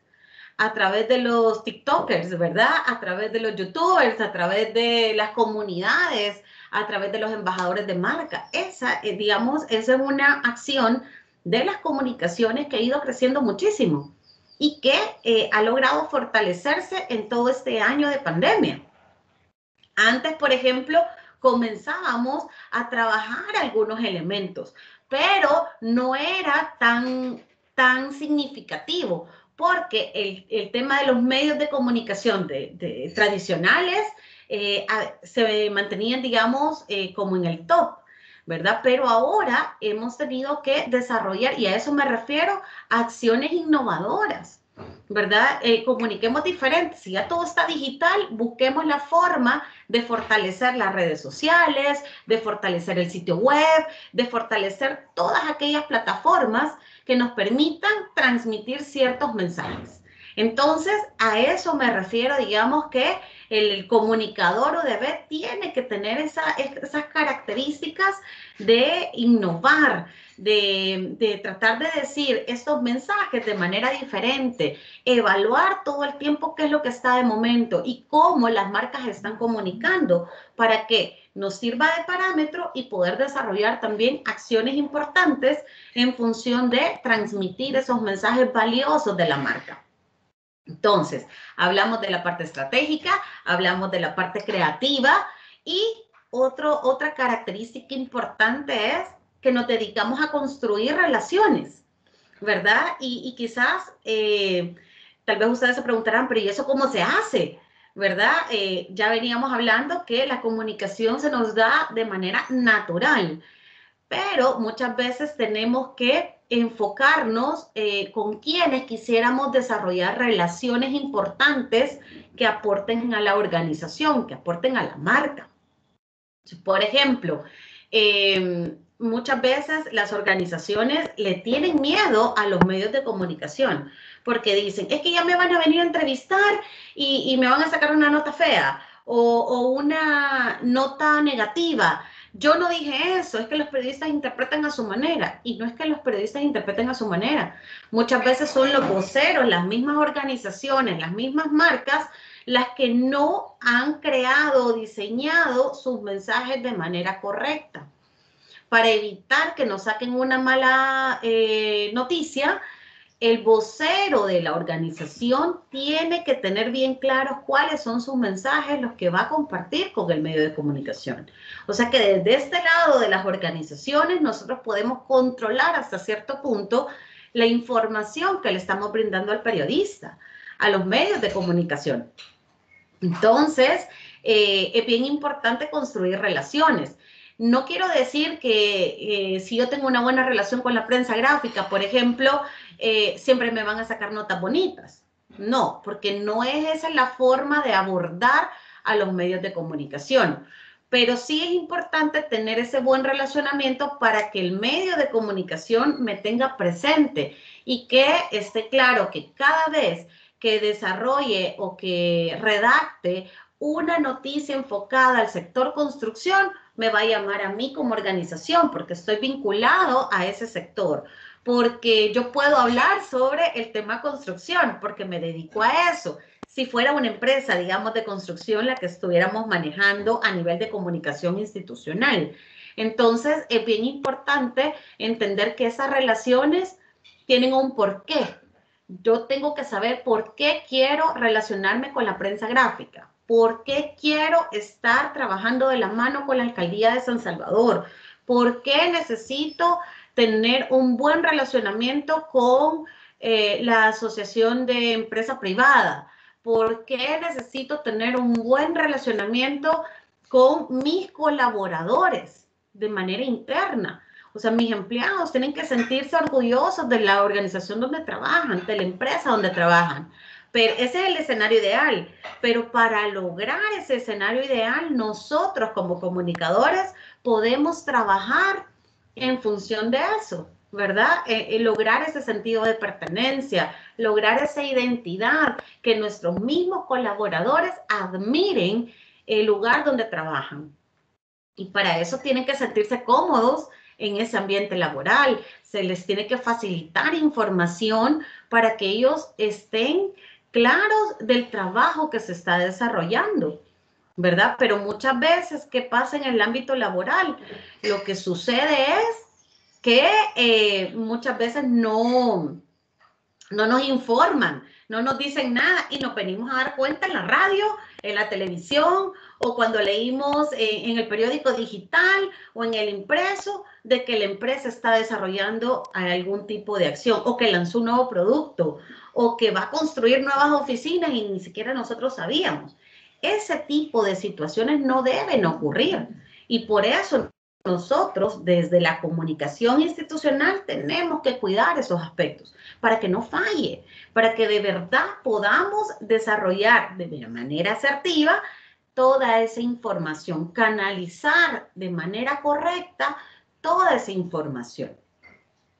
Speaker 1: a través de los TikTokers, ¿verdad? A través de los YouTubers, a través de las comunidades, a través de los embajadores de marca. Esa, digamos, esa es una acción de las comunicaciones que ha ido creciendo muchísimo y que ha logrado fortalecerse en todo este año de pandemia. Antes, por ejemplo, comenzábamos a trabajar algunos elementos, pero no era tan significativo porque el tema de los medios de comunicación tradicionales se mantenían, digamos, como en el top, ¿verdad? Pero ahora hemos tenido que desarrollar, y a eso me refiero, acciones innovadoras, ¿verdad? Comuniquemos diferente. Si ya todo está digital, busquemos la forma de fortalecer las redes sociales, de fortalecer el sitio web, de fortalecer todas aquellas plataformas que nos permitan transmitir ciertos mensajes. Entonces, a eso me refiero, digamos que el comunicador UDB tiene que tener esas características de innovar, de tratar de decir estos mensajes de manera diferente, evaluar todo el tiempo qué es lo que está de momento y cómo las marcas están comunicando para que nos sirva de parámetro y poder desarrollar también acciones importantes en función de transmitir esos mensajes valiosos de la marca. Entonces, hablamos de la parte estratégica, hablamos de la parte creativa y otra característica importante es que nos dedicamos a construir relaciones, ¿verdad? Y quizás, tal vez ustedes se preguntarán, pero ¿y eso cómo se hace? ¿Verdad? Ya veníamos hablando que la comunicación se nos da de manera natural, pero muchas veces tenemos que enfocarnos con quienes quisiéramos desarrollar relaciones importantes que aporten a la organización, que aporten a la marca. Por ejemplo, muchas veces las organizaciones le tienen miedo a los medios de comunicación porque dicen, es que ya me van a venir a entrevistar y me van a sacar una nota fea o una nota negativa. Yo no dije eso, es que los periodistas interpretan a su manera y no es que los periodistas interpreten a su manera. Muchas veces son los voceros, las mismas organizaciones, las mismas marcas las que no han creado o diseñado sus mensajes de manera correcta. Para evitar que nos saquen una mala noticia, el vocero de la organización tiene que tener bien claros cuáles son sus mensajes, los que va a compartir con el medio de comunicación. O sea que desde este lado de las organizaciones nosotros podemos controlar hasta cierto punto la información que le estamos brindando al periodista, a los medios de comunicación. Entonces, es bien importante construir relaciones. No quiero decir que si yo tengo una buena relación con la prensa gráfica, por ejemplo, siempre me van a sacar notas bonitas. No, porque no es esa la forma de abordar a los medios de comunicación. Pero sí es importante tener ese buen relacionamiento para que el medio de comunicación me tenga presente y que esté claro que cada vez que desarrolle o que redacte una noticia enfocada al sector construcción, me va a llamar a mí como organización porque estoy vinculado a ese sector, porque yo puedo hablar sobre el tema construcción, porque me dedico a eso. Si fuera una empresa, digamos, de construcción la que estuviéramos manejando a nivel de comunicación institucional. Entonces, es bien importante entender que esas relaciones tienen un porqué. Yo tengo que saber por qué quiero relacionarme con la prensa gráfica, por qué quiero estar trabajando de la mano con la alcaldía de San Salvador, por qué necesito tener un buen relacionamiento con la asociación de empresa privada, ¿por qué necesito tener un buen relacionamiento con mis colaboradores de manera interna? O sea, mis empleados tienen que sentirse orgullosos de la organización donde trabajan, de la empresa donde trabajan. Pero ese es el escenario ideal. Pero para lograr ese escenario ideal, nosotros como comunicadores podemos trabajar en función de eso, ¿verdad? Lograr ese sentido de pertenencia, lograr esa identidad, que nuestros mismos colaboradores admiren el lugar donde trabajan. Y para eso tienen que sentirse cómodos en ese ambiente laboral. Se les tiene que facilitar información para que ellos estén claros del trabajo que se está desarrollando, ¿verdad? Pero muchas veces, ¿qué pasa en el ámbito laboral? Lo que sucede es que muchas veces no nos informan, no nos dicen nada y nos venimos a dar cuenta en la radio, en la televisión o cuando leímos en el periódico digital o en el impreso de que la empresa está desarrollando algún tipo de acción o que lanzó un nuevo producto o que va a construir nuevas oficinas y ni siquiera nosotros sabíamos. Ese tipo de situaciones no deben ocurrir y por eso nosotros desde la comunicación institucional tenemos que cuidar esos aspectos para que no falle, para que de verdad podamos desarrollar de manera asertiva toda esa información, canalizar de manera correcta toda esa información.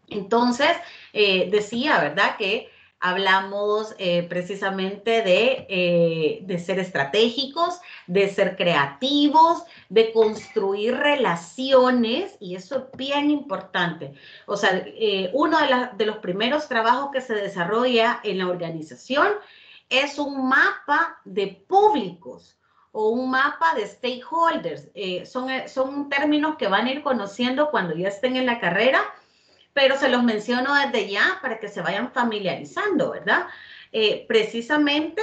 Speaker 1: Entonces, decía, ¿verdad?, que hablamos precisamente de ser estratégicos, de ser creativos, de construir relaciones, y eso es bien importante. O sea, uno de los primeros trabajos que se desarrolla en la organización es un mapa de públicos o un mapa de stakeholders. Son términos que van a ir conociendo cuando ya estén en la carrera, pero se los menciono desde ya para que se vayan familiarizando, ¿verdad? Precisamente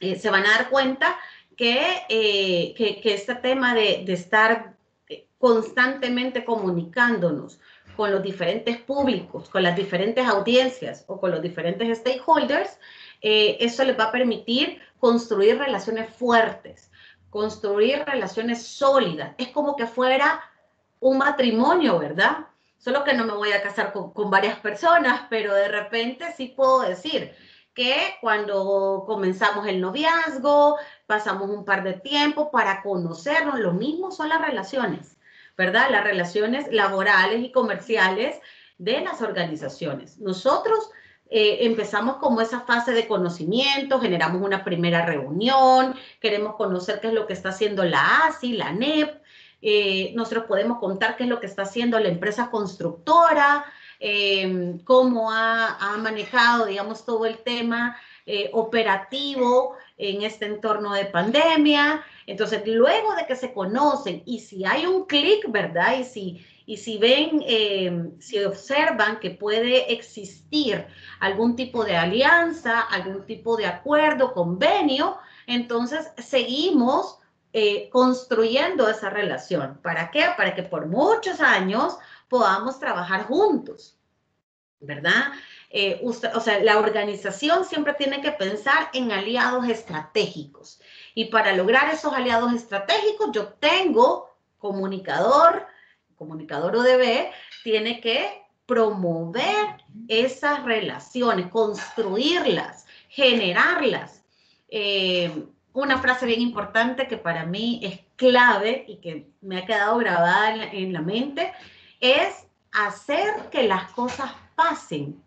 Speaker 1: se van a dar cuenta que este tema de estar constantemente comunicándonos con los diferentes públicos, con las diferentes audiencias o con los diferentes stakeholders, eso les va a permitir construir relaciones fuertes, construir relaciones sólidas. Es como que fuera un matrimonio, ¿verdad? Solo que no me voy a casar con varias personas, pero de repente sí puedo decir que cuando comenzamos el noviazgo, pasamos un par de tiempo para conocernos, lo mismo son las relaciones, ¿verdad? Las relaciones laborales y comerciales de las organizaciones. Nosotros empezamos como esa fase de conocimiento, generamos una primera reunión, queremos conocer qué es lo que está haciendo la ASI, la NEP, nosotros podemos contar qué es lo que está haciendo la empresa constructora, cómo ha manejado, digamos, todo el tema operativo en este entorno de pandemia. Entonces, luego de que se conocen y si hay un clic, ¿verdad? Y si ven, si observan que puede existir algún tipo de alianza, algún tipo de acuerdo, convenio, entonces seguimos construyendo esa relación. ¿Para qué? Para que por muchos años podamos trabajar juntos, ¿verdad? O sea, la organización siempre tiene que pensar en aliados estratégicos. Y para lograr esos aliados estratégicos, yo tengo comunicador ODB, tiene que promover esas relaciones, construirlas, generarlas. Una frase bien importante que para mí es clave y que me ha quedado grabada en la mente es hacer que las cosas pasen.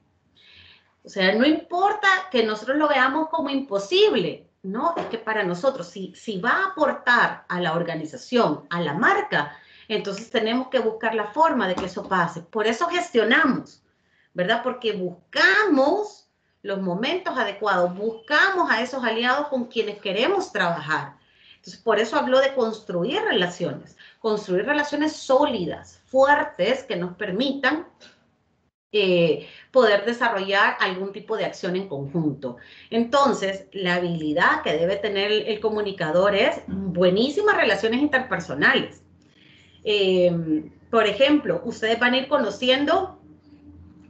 Speaker 1: O sea, no importa que nosotros lo veamos como imposible, ¿no? Es que para nosotros, si va a aportar a la organización, a la marca, entonces tenemos que buscar la forma de que eso pase. Por eso gestionamos, ¿verdad? Porque buscamos los momentos adecuados, buscamos a esos aliados con quienes queremos trabajar. Entonces, por eso hablo de construir relaciones sólidas, fuertes, que nos permitan poder desarrollar algún tipo de acción en conjunto. Entonces, la habilidad que debe tener el comunicador es buenísimas relaciones interpersonales. Por ejemplo, ustedes van a ir conociendo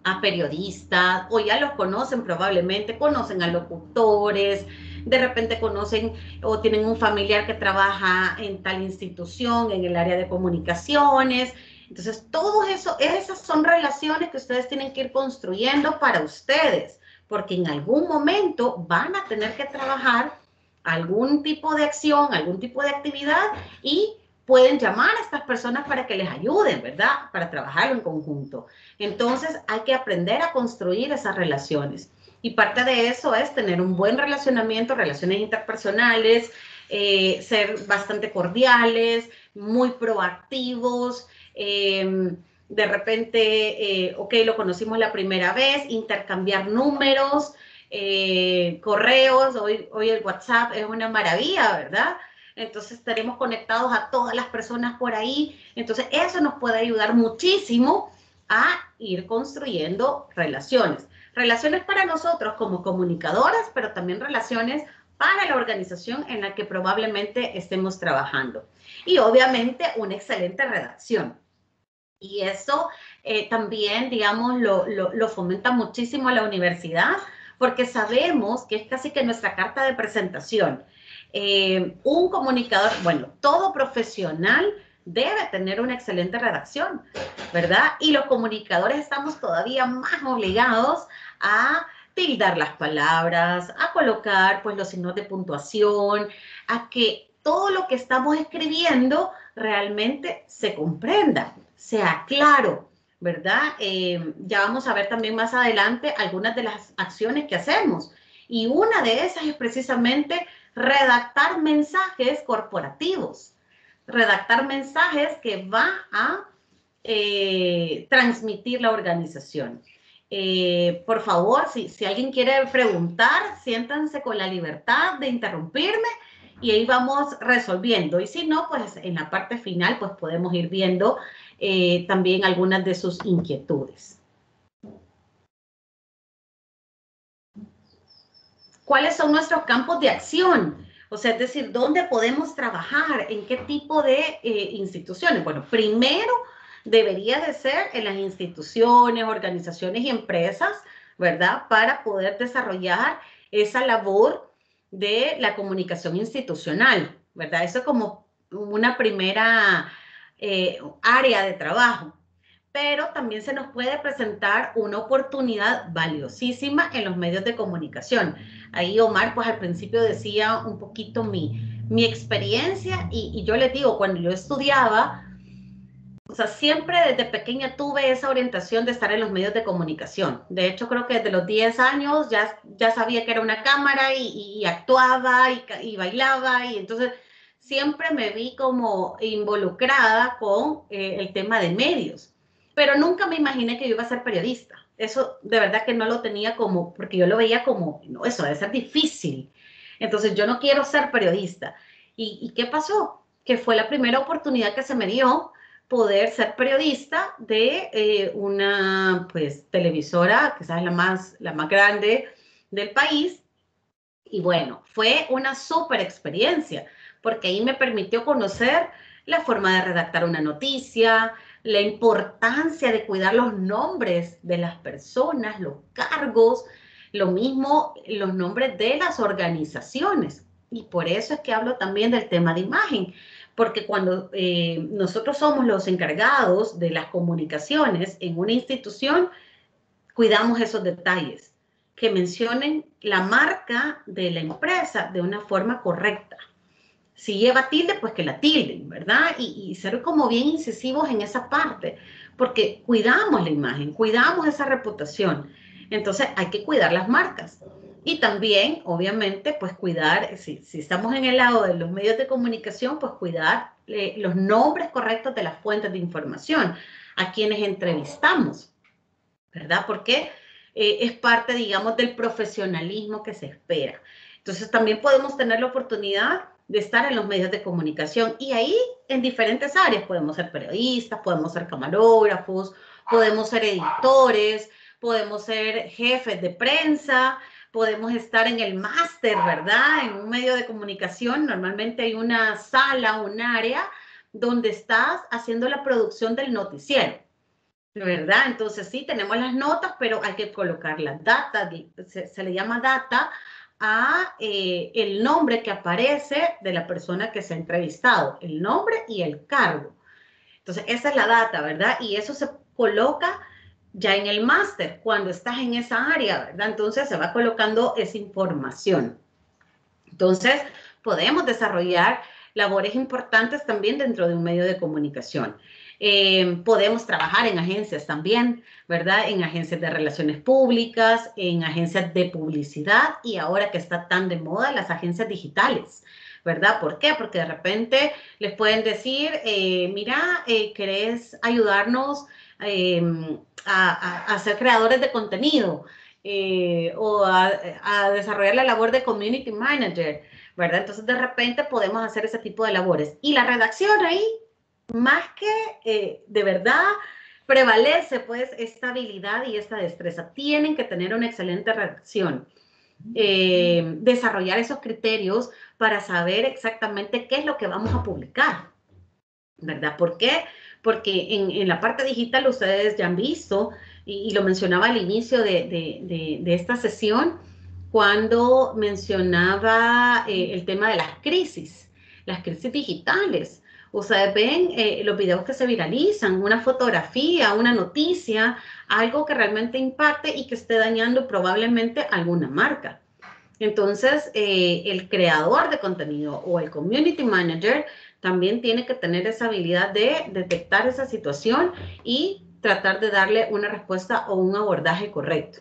Speaker 1: a periodistas, o ya los conocen probablemente, conocen a locutores, de repente conocen o tienen un familiar que trabaja en tal institución, en el área de comunicaciones. Entonces, todo eso, esas son relaciones que ustedes tienen que ir construyendo para ustedes, porque en algún momento van a tener que trabajar algún tipo de acción, algún tipo de actividad, y pueden llamar a estas personas para que les ayuden, ¿verdad? Para trabajarlo en conjunto. Entonces, hay que aprender a construir esas relaciones. Y parte de eso es tener un buen relacionamiento, relaciones interpersonales, ser bastante cordiales, muy proactivos, de repente, ok, lo conocimos la primera vez, intercambiar números, correos, hoy el WhatsApp es una maravilla, ¿verdad? Entonces estaremos conectados a todas las personas por ahí. Entonces eso nos puede ayudar muchísimo a ir construyendo relaciones. Relaciones para nosotros como comunicadores, pero también relaciones para la organización en la que probablemente estemos trabajando. Y obviamente una excelente redacción. Y eso también, digamos, lo fomenta muchísimo la universidad, porque sabemos que es casi que nuestra carta de presentación. Un comunicador, bueno, todo profesional debe tener una excelente redacción, ¿verdad? Y los comunicadores estamos todavía más obligados a tildar las palabras, a colocar pues los signos de puntuación, a que todo lo que estamos escribiendo realmente se comprenda, sea claro, ¿verdad? Ya vamos a ver también más adelante algunas de las acciones que hacemos. Y una de esas es precisamente redactar mensajes corporativos, redactar mensajes que va a transmitir la organización. Por favor, si alguien quiere preguntar, siéntanse con la libertad de interrumpirme y ahí vamos resolviendo. Y si no, pues en la parte final, pues podemos ir viendo también algunas de sus inquietudes. ¿Cuáles son nuestros campos de acción? O sea, es decir, ¿dónde podemos trabajar? ¿En qué tipo de instituciones? Bueno, primero debería de ser en las instituciones, organizaciones y empresas, ¿verdad? Para poder desarrollar esa labor de la comunicación institucional, ¿verdad? Eso es como una primera área de trabajo. Pero también se nos puede presentar una oportunidad valiosísima en los medios de comunicación. Ahí Omar, pues al principio decía un poquito mi experiencia y yo les digo, cuando yo estudiaba, o sea, siempre desde pequeña tuve esa orientación de estar en los medios de comunicación. De hecho, creo que desde los 10 años ya sabía que era una cámara y actuaba y bailaba, y entonces siempre me vi como involucrada con el tema de medios. Pero nunca me imaginé que yo iba a ser periodista. Eso de verdad que no lo tenía como, porque yo lo veía como, no, eso debe ser difícil. Entonces yo no quiero ser periodista. ¿Y qué pasó? Que fue la primera oportunidad que se me dio poder ser periodista de una pues televisora, quizás la más grande del país. Y bueno, fue una súper experiencia, porque ahí me permitió conocer la forma de redactar una noticia, la importancia de cuidar los nombres de las personas, los cargos, lo mismo los nombres de las organizaciones. Y por eso es que hablo también del tema de imagen, porque cuando nosotros somos los encargados de las comunicaciones en una institución, cuidamos esos detalles, que mencionen la marca de la empresa de una forma correcta. Si lleva tilde, pues que la tilden, ¿verdad? Y ser como bien incisivos en esa parte, porque cuidamos la imagen, cuidamos esa reputación. Entonces hay que cuidar las marcas. Y también, obviamente, pues cuidar, si estamos en el lado de los medios de comunicación, pues cuidar los nombres correctos de las fuentes de información, a quienes entrevistamos, ¿verdad? Porque es parte, digamos, del profesionalismo que se espera. Entonces también podemos tener la oportunidad de estar en los medios de comunicación y ahí en diferentes áreas. Podemos ser periodistas, podemos ser camarógrafos, podemos ser editores, podemos ser jefes de prensa, podemos estar en el máster, ¿verdad? En un medio de comunicación normalmente hay una sala, un área donde estás haciendo la producción del noticiero. ¿verdad? Entonces sí, tenemos las notas, pero hay que colocar la data, se le llama data a el nombre que aparece de la persona que se ha entrevistado, el nombre y el cargo. Entonces esa es la data, ¿verdad? Y eso se coloca ya en el máster, cuando estás en esa área, ¿verdad? Entonces se va colocando esa información. Entonces podemos desarrollar labores importantes también dentro de un medio de comunicación. Podemos trabajar en agencias también, ¿verdad? En agencias de relaciones públicas, en agencias de publicidad y ahora que está tan de moda las agencias digitales, ¿verdad? ¿Por qué? Porque de repente les pueden decir, mira, ¿querés ayudarnos a ser creadores de contenido? O a desarrollar la labor de community manager, ¿verdad? Entonces de repente podemos hacer ese tipo de labores. Y la redacción ahí, más que de verdad, prevalece pues esta habilidad y esta destreza. Tienen que tener una excelente redacción. Desarrollar esos criterios para saber exactamente qué es lo que vamos a publicar, ¿verdad? ¿Por qué? Porque en la parte digital ustedes ya han visto, y lo mencionaba al inicio de esta sesión, cuando mencionaba el tema de las crisis digitales. Ustedes ven los videos que se viralizan, una fotografía, una noticia, algo que realmente impacte y que esté dañando probablemente alguna marca. Entonces, el creador de contenido o el community manager también tiene que tener esa habilidad de detectar esa situación y tratar de darle una respuesta o un abordaje correcto.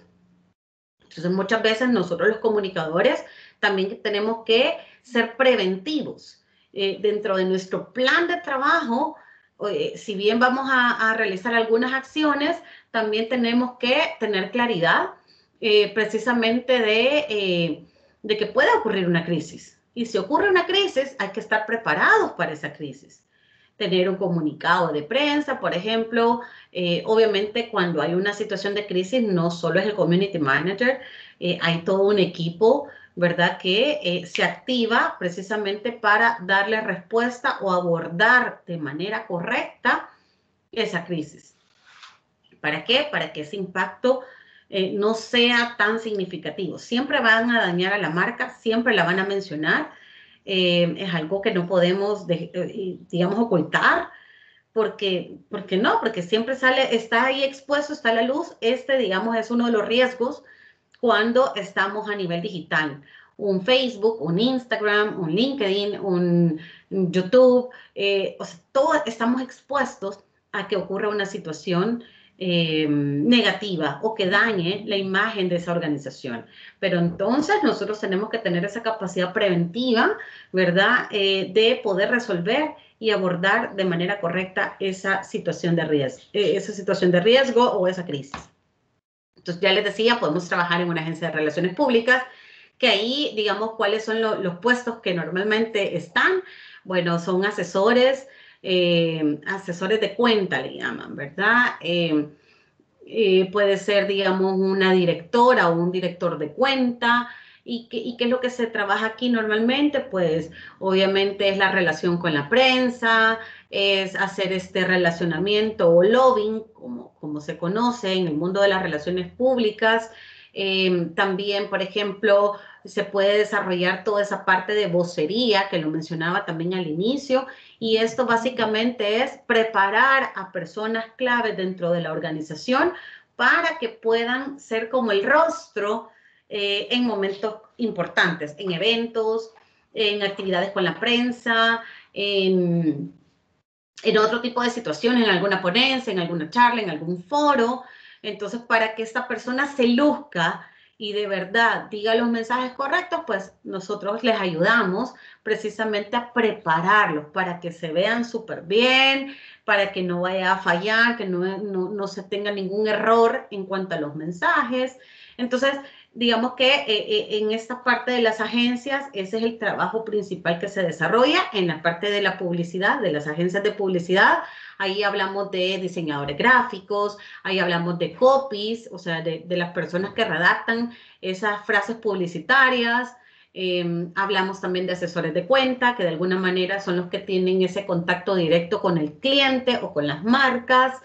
Speaker 1: Entonces, muchas veces nosotros los comunicadores también tenemos que ser preventivos. Dentro de nuestro plan de trabajo, si bien vamos a realizar algunas acciones, también tenemos que tener claridad precisamente de que puede ocurrir una crisis. Y si ocurre una crisis, hay que estar preparados para esa crisis. Tener un comunicado de prensa, por ejemplo. Obviamente, cuando hay una situación de crisis, no solo es el community manager, hay todo un equipo, ¿verdad?, que se activa precisamente para darle respuesta o abordar de manera correcta esa crisis. ¿Para qué? Para que ese impacto no sea tan significativo. Siempre van a dañar a la marca, siempre la van a mencionar. Es algo que no podemos, digamos, ocultar, porque siempre está ahí expuesto, está a la luz. Digamos, es uno de los riesgos cuando estamos a nivel digital. Un Facebook, un Instagram, un LinkedIn, un YouTube, o sea, todos estamos expuestos a que ocurra una situación negativa o que dañe la imagen de esa organización. Pero entonces nosotros tenemos que tener esa capacidad preventiva, ¿verdad?, de poder resolver y abordar de manera correcta esa situación de riesgo o esa crisis. Entonces, ya les decía, podemos trabajar en una agencia de relaciones públicas, que ahí, digamos, ¿cuáles son los puestos que normalmente están? Bueno, son asesores de cuenta, le llaman, ¿verdad? Puede ser, digamos, una directora o un director de cuenta. ¿Y qué es lo que se trabaja aquí normalmente? Pues obviamente es la relación con la prensa, es hacer este relacionamiento o lobbying, como se conoce en el mundo de las relaciones públicas. También, por ejemplo, se puede desarrollar toda esa parte de vocería, que lo mencionaba también al inicio, y esto básicamente es preparar a personas claves dentro de la organización para que puedan ser como el rostro en momentos importantes, en eventos, en actividades con la prensa, en otro tipo de situaciones, en alguna ponencia, en alguna charla, en algún foro. Entonces, para que esta persona se luzca y de verdad diga los mensajes correctos, pues nosotros les ayudamos precisamente a prepararlos para que se vean súper bien, para que no vaya a fallar, que no se tenga ningún error en cuanto a los mensajes. Entonces, digamos que en esta parte de las agencias, ese es el trabajo principal que se desarrolla. En la parte de la publicidad, de las agencias de publicidad, ahí hablamos de diseñadores gráficos, ahí hablamos de copies, o sea, de las personas que redactan esas frases publicitarias. Hablamos también de asesores de cuenta, que de alguna manera son los que tienen ese contacto directo con el cliente o con las marcas.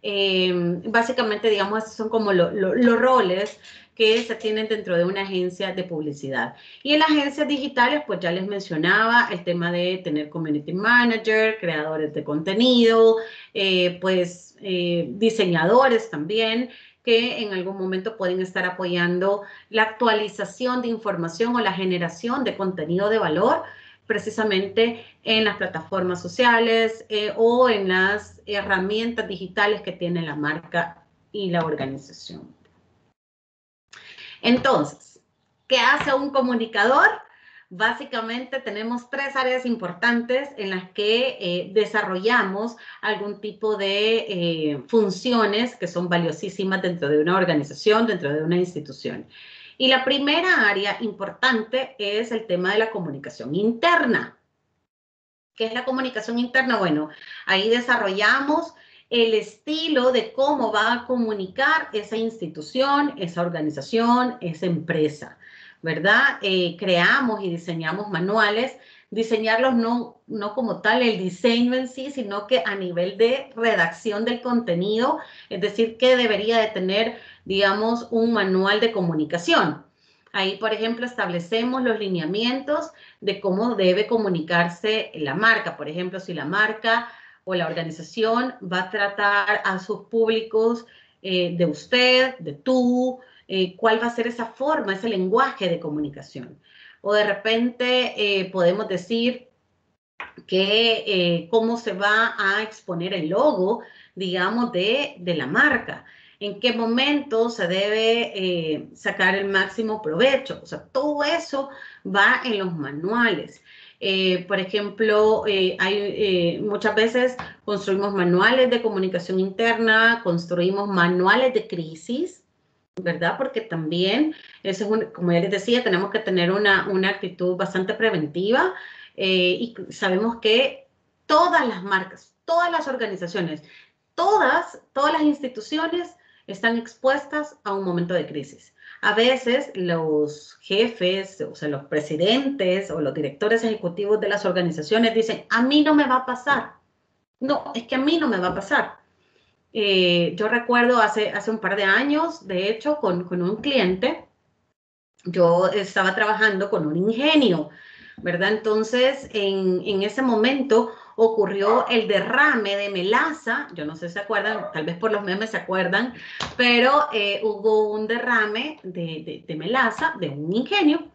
Speaker 1: Básicamente, digamos, esos son como los roles que se tienen dentro de una agencia de publicidad. Y en las agencias digitales, pues ya les mencionaba el tema de tener community manager, creadores de contenido, diseñadores también, que en algún momento pueden estar apoyando la actualización de información o la generación de contenido de valor, precisamente en las plataformas sociales o en las herramientas digitales que tiene la marca y la organización. Entonces, ¿qué hace un comunicador? Básicamente tenemos 3 áreas importantes en las que desarrollamos algún tipo de funciones que son valiosísimas dentro de una organización, dentro de una institución. Y la primera área importante es el tema de la comunicación interna. ¿Qué es la comunicación interna? Bueno, ahí desarrollamos el estilo de cómo va a comunicar esa institución, esa organización, esa empresa, ¿verdad? Creamos y diseñamos manuales, diseñarlos no como tal el diseño en sí, sino que a nivel de redacción del contenido, es decir, que debería de tener, digamos, un manual de comunicación. Ahí, por ejemplo, establecemos los lineamientos de cómo debe comunicarse la marca. Por ejemplo, si la marca o la organización va a tratar a sus públicos de usted, de tú, cuál va a ser esa forma, ese lenguaje de comunicación. O de repente podemos decir que cómo se va a exponer el logo, digamos, de la marca. En qué momento se debe sacar el máximo provecho. O sea, todo eso va en los manuales. Por ejemplo, muchas veces construimos manuales de comunicación interna, construimos manuales de crisis, ¿verdad? Porque también, como ya les decía, tenemos que tener una actitud bastante preventiva y sabemos que todas las marcas, todas las organizaciones, todas las instituciones están expuestas a un momento de crisis. A veces los jefes, o sea, los presidentes o los directores ejecutivos de las organizaciones dicen, a mí no me va a pasar. No, es que a mí no me va a pasar. Yo recuerdo hace un par de años, de hecho, con un cliente, yo estaba trabajando con un ingenio, ¿verdad? Entonces, en ese momento ocurrió el derrame de melaza, yo no sé si se acuerdan, tal vez por los memes se acuerdan, pero hubo un derrame de melaza de un ingenio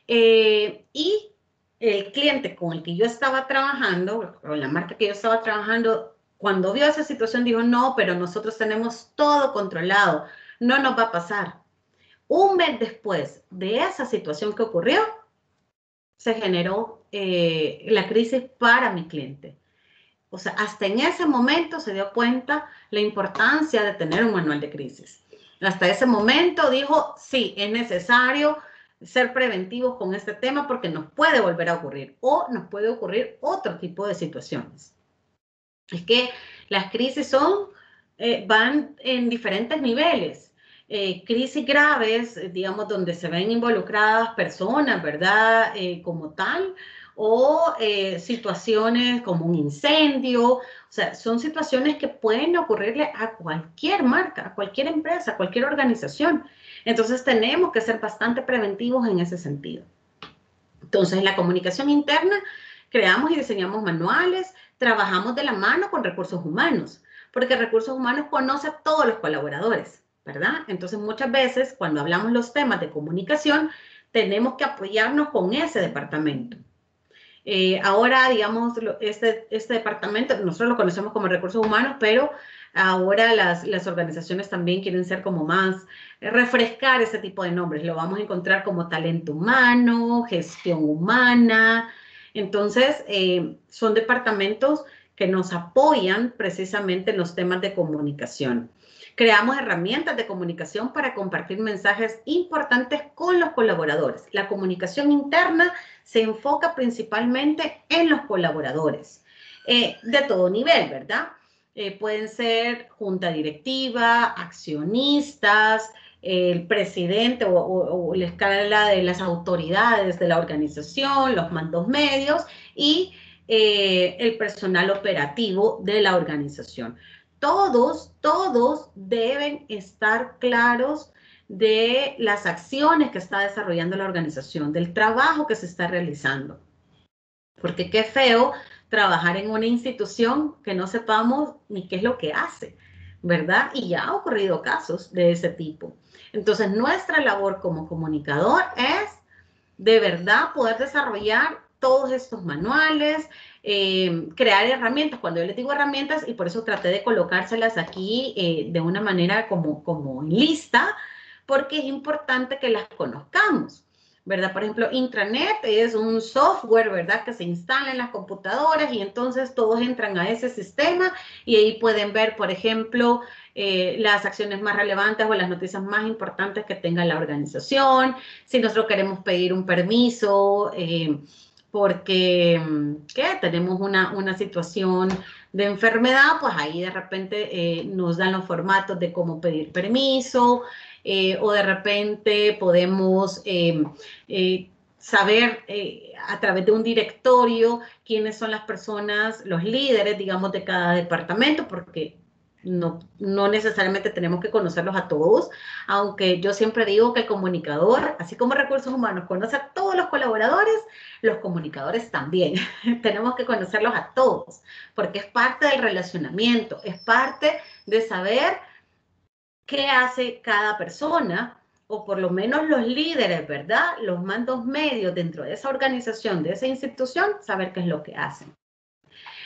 Speaker 1: y el cliente con el que yo estaba trabajando, con la marca que yo estaba trabajando, cuando vio esa situación dijo, no, pero nosotros tenemos todo controlado, no nos va a pasar. Un mes después de esa situación que ocurrió, se generó la crisis para mi cliente. O sea, hasta en ese momento se dio cuenta la importancia de tener un manual de crisis. Hasta ese momento dijo, sí, es necesario ser preventivos con este tema porque nos puede volver a ocurrir o nos puede ocurrir otro tipo de situaciones. Es que las crisis van en diferentes niveles. Crisis graves, digamos, donde se ven involucradas personas, ¿verdad? Como tal, o situaciones como un incendio, o sea, son situaciones que pueden ocurrirle a cualquier marca, a cualquier empresa, a cualquier organización. Entonces tenemos que ser bastante preventivos en ese sentido. Entonces, en la comunicación interna, creamos y diseñamos manuales, trabajamos de la mano con recursos humanos, porque recursos humanos conoce a todos los colaboradores, ¿verdad? Entonces, muchas veces, cuando hablamos los temas de comunicación, tenemos que apoyarnos con ese departamento. Ahora, digamos, este departamento, nosotros lo conocemos como recursos humanos, pero ahora las organizaciones también quieren ser como más, refrescar ese tipo de nombres. Lo vamos a encontrar como talento humano, gestión humana. Entonces, son departamentos que nos apoyan precisamente en los temas de comunicación. Creamos herramientas de comunicación para compartir mensajes importantes con los colaboradores. La comunicación interna se enfoca principalmente en los colaboradores, de todo nivel, ¿verdad? Pueden ser junta directiva, accionistas, el presidente o la escala de las autoridades de la organización, los mandos medios y el personal operativo de la organización. todos deben estar claros de las acciones que está desarrollando la organización, del trabajo que se está realizando. Porque qué feo trabajar en una institución que no sepamos ni qué es lo que hace, ¿verdad? Y ya ha ocurrido casos de ese tipo. Entonces, nuestra labor como comunicador es de verdad poder desarrollar todos estos manuales, crear herramientas. Cuando yo les digo herramientas, y por eso traté de colocárselas aquí de una manera como lista, porque es importante que las conozcamos, ¿verdad? Por ejemplo, intranet es un software, ¿verdad? Que se instala en las computadoras y entonces todos entran a ese sistema y ahí pueden ver, por ejemplo, las acciones más relevantes o las noticias más importantes que tenga la organización. Si nosotros queremos pedir un permiso porque tenemos una situación de enfermedad, pues ahí de repente nos dan los formatos de cómo pedir permiso. O de repente podemos saber a través de un directorio quiénes son las personas, los líderes, digamos, de cada departamento, porque no necesariamente tenemos que conocerlos a todos, aunque yo siempre digo que el comunicador, así como recursos humanos, conoce a todos los colaboradores, los comunicadores también. Tenemos que conocerlos a todos, porque es parte del relacionamiento, es parte de saber qué hace cada persona, o por lo menos los líderes, ¿verdad? Los mandos medios dentro de esa organización, de esa institución, saber qué es lo que hacen.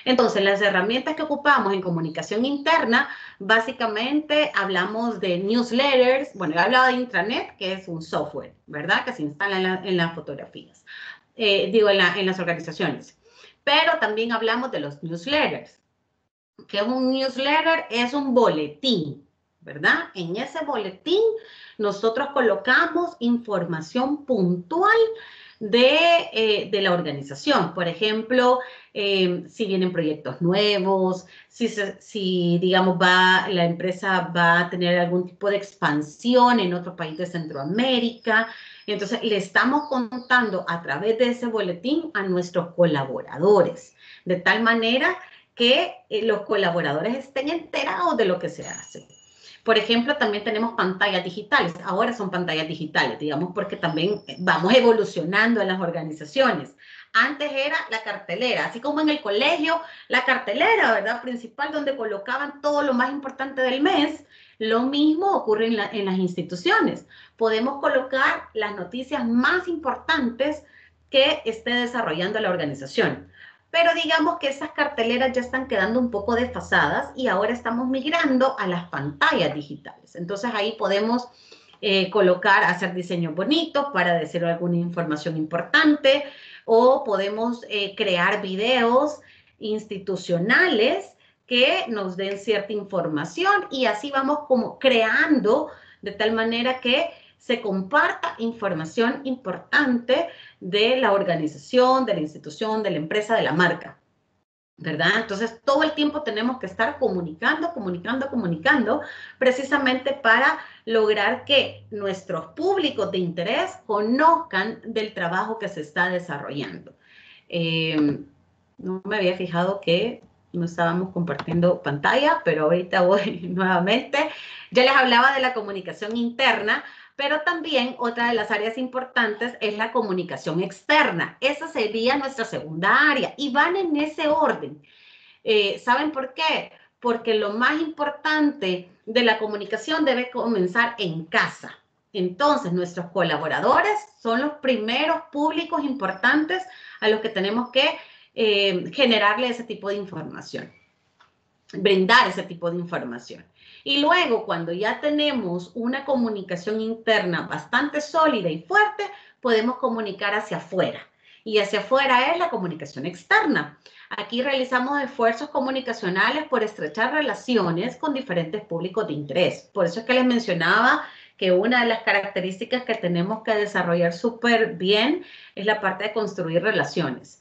Speaker 1: Entonces, las herramientas que ocupamos en comunicación interna, básicamente hablamos de newsletters. Bueno, he hablado de intranet, que es un software, ¿verdad? Que se instala en las fotografías, en las organizaciones. Pero también hablamos de los newsletters. ¿Qué es un newsletter? Es un boletín, ¿verdad? En ese boletín nosotros colocamos información puntual de la organización. Por ejemplo, si vienen proyectos nuevos, si digamos, la empresa va a tener algún tipo de expansión en otro país de Centroamérica. Entonces, le estamos contando a través de ese boletín a nuestros colaboradores, de tal manera que los colaboradores estén enterados de lo que se hace. Por ejemplo, también tenemos pantallas digitales. Ahora son pantallas digitales, digamos, porque también vamos evolucionando en las organizaciones. Antes era la cartelera, así como en el colegio, la cartelera, ¿verdad? Principal, donde colocaban todo lo más importante del mes. Lo mismo ocurre en las instituciones. Podemos colocar las noticias más importantes que esté desarrollando la organización. Pero digamos que esas carteleras ya están quedando un poco desfasadas y ahora estamos migrando a las pantallas digitales. Entonces ahí podemos colocar, hacer diseños bonitos para decir alguna información importante, o podemos crear videos institucionales que nos den cierta información y así vamos como creando de tal manera que se comparta información importante de la organización, de la institución, de la empresa, de la marca, ¿verdad? Entonces, todo el tiempo tenemos que estar comunicando, precisamente para lograr que nuestros públicos de interés conozcan del trabajo que se está desarrollando. No me había fijado que no estábamos compartiendo pantalla, pero ahorita voy nuevamente. Ya les hablaba de la comunicación interna, pero también otra de las áreas importantes es la comunicación externa. Esa sería nuestra segunda área y van en ese orden. ¿Saben por qué? Porque lo más importante de la comunicación debe comenzar en casa. Entonces, nuestros colaboradores son los primeros públicos importantes a los que tenemos que generarle ese tipo de información, brindar ese tipo de información. Y luego, cuando ya tenemos una comunicación interna bastante sólida y fuerte, podemos comunicar hacia afuera. Y hacia afuera es la comunicación externa. Aquí realizamos esfuerzos comunicacionales por estrechar relaciones con diferentes públicos de interés. Por eso es que les mencionaba que una de las características que tenemos que desarrollar súper bien es la parte de construir relaciones.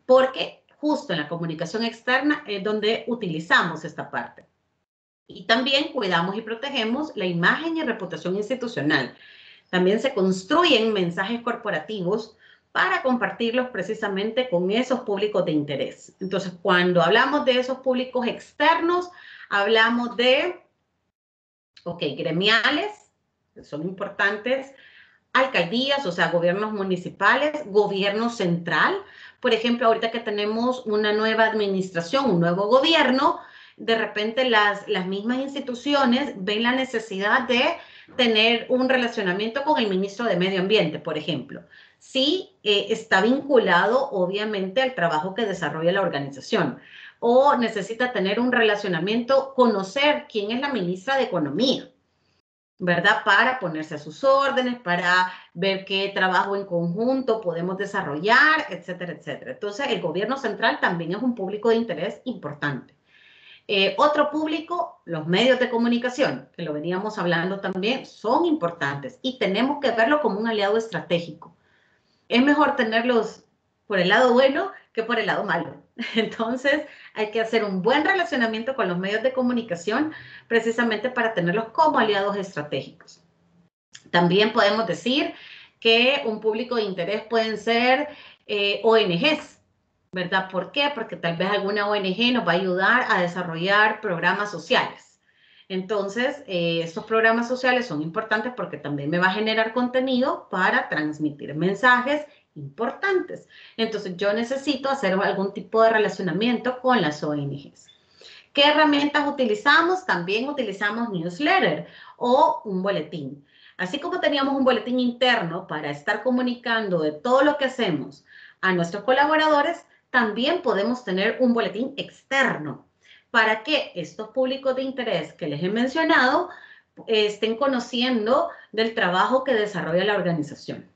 Speaker 1: Porque justo en la comunicación externa es donde utilizamos esta parte. Y también cuidamos y protegemos la imagen y reputación institucional. También se construyen mensajes corporativos para compartirlos precisamente con esos públicos de interés. Entonces, cuando hablamos de esos públicos externos, Hablamos de, gremiales, que son importantes, alcaldías, o sea, gobiernos municipales, gobierno central. Por ejemplo, ahorita que tenemos una nueva administración, un nuevo gobierno, de repente las mismas instituciones ven la necesidad de tener un relacionamiento con el ministro de Medio Ambiente, por ejemplo. Sí, está vinculado, obviamente, al trabajo que desarrolla la organización. O necesita tener un relacionamiento, conocer quién es la ministra de Economía, ¿verdad? Para ponerse a sus órdenes, para ver qué trabajo en conjunto podemos desarrollar, etcétera, etcétera. Entonces, el gobierno central también es un público de interés importante. Otro público, los medios de comunicación, que lo veníamos hablando también, son importantes y tenemos que verlo como un aliado estratégico. Es mejor tenerlos por el lado bueno que por el lado malo. Entonces, hay que hacer un buen relacionamiento con los medios de comunicación precisamente para tenerlos como aliados estratégicos. También podemos decir que un público de interés pueden ser ONGs, ¿verdad? ¿Por qué? Porque tal vez alguna ONG nos va a ayudar a desarrollar programas sociales. Entonces, estos programas sociales son importantes porque también me va a generar contenido para transmitir mensajes importantes. Entonces, yo necesito hacer algún tipo de relacionamiento con las ONGs. ¿Qué herramientas utilizamos? También utilizamos newsletter o un boletín. Así como teníamos un boletín interno para estar comunicando de todo lo que hacemos a nuestros colaboradores, también podemos tener un boletín externo para que estos públicos de interés que les he mencionado estén conociendo del trabajo que desarrolla la organización.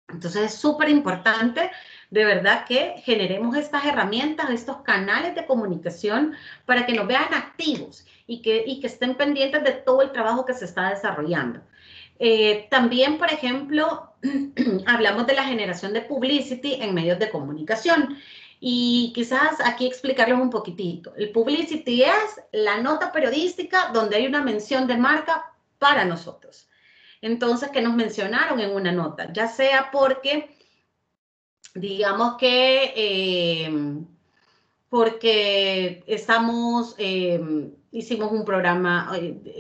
Speaker 1: Entonces es súper importante, de verdad, que generemos estas herramientas, estos canales de comunicación para que nos vean activos y que estén pendientes de todo el trabajo que se está desarrollando. También, por ejemplo, hablamos de la generación de publicity en medios de comunicación. Y quizás aquí explicarles un poquitito. El publicity es la nota periodística donde hay una mención de marca para nosotros. Entonces, que nos mencionaron en una nota, ya sea porque, digamos que, porque hicimos un programa,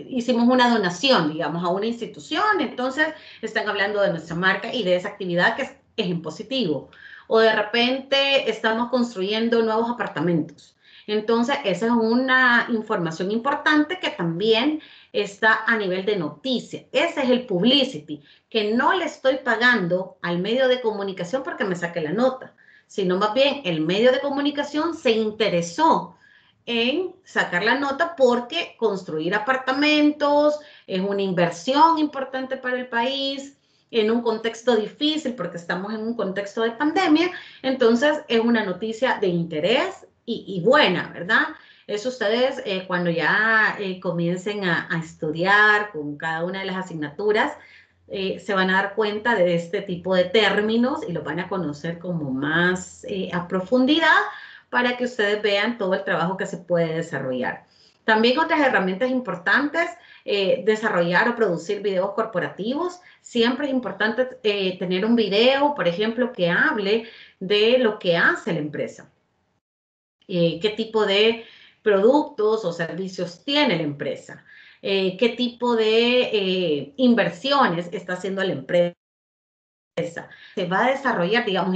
Speaker 1: hicimos una donación, digamos, a una institución, entonces están hablando de nuestra marca y de esa actividad que es en positivo. O de repente estamos construyendo nuevos apartamentos. Entonces, esa es una información importante que también está a nivel de noticia. Ese es el publicity, que no le estoy pagando al medio de comunicación porque me saque la nota, sino más bien el medio de comunicación se interesó en sacar la nota porque construir apartamentos es una inversión importante para el país, en un contexto difícil porque estamos en un contexto de pandemia, entonces es una noticia de interés y buena, ¿verdad? Eso ustedes cuando ya comiencen a estudiar con cada una de las asignaturas, se van a dar cuenta de este tipo de términos y los van a conocer como más a profundidad para que ustedes vean todo el trabajo que se puede desarrollar. También otras herramientas importantes, desarrollar o producir videos corporativos. Siempre es importante tener un video, por ejemplo, que hable de lo que hace la empresa. Qué tipo de productos o servicios tiene la empresa. Qué tipo de inversiones está haciendo la empresa. Se va a desarrollar, digamos,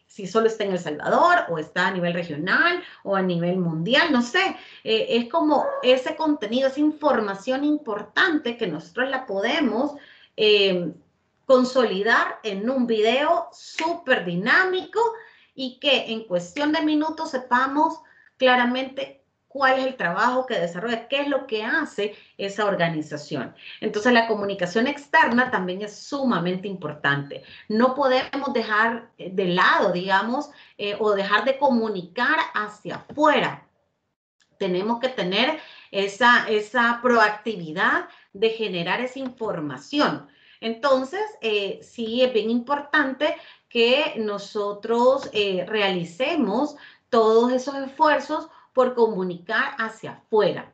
Speaker 1: si solo está en El Salvador o está a nivel regional o a nivel mundial, no sé. Es como ese contenido, esa información importante que nosotros la podemos consolidar en un video súper dinámico y que en cuestión de minutos sepamos claramente cuál es el trabajo que desarrolla, qué es lo que hace esa organización. Entonces, la comunicación externa también es sumamente importante. No podemos dejar de lado, digamos, o dejar de comunicar hacia afuera. Tenemos que tener esa proactividad de generar esa información. Entonces, sí es bien importante que nosotros realicemos todos esos esfuerzos por comunicar hacia afuera.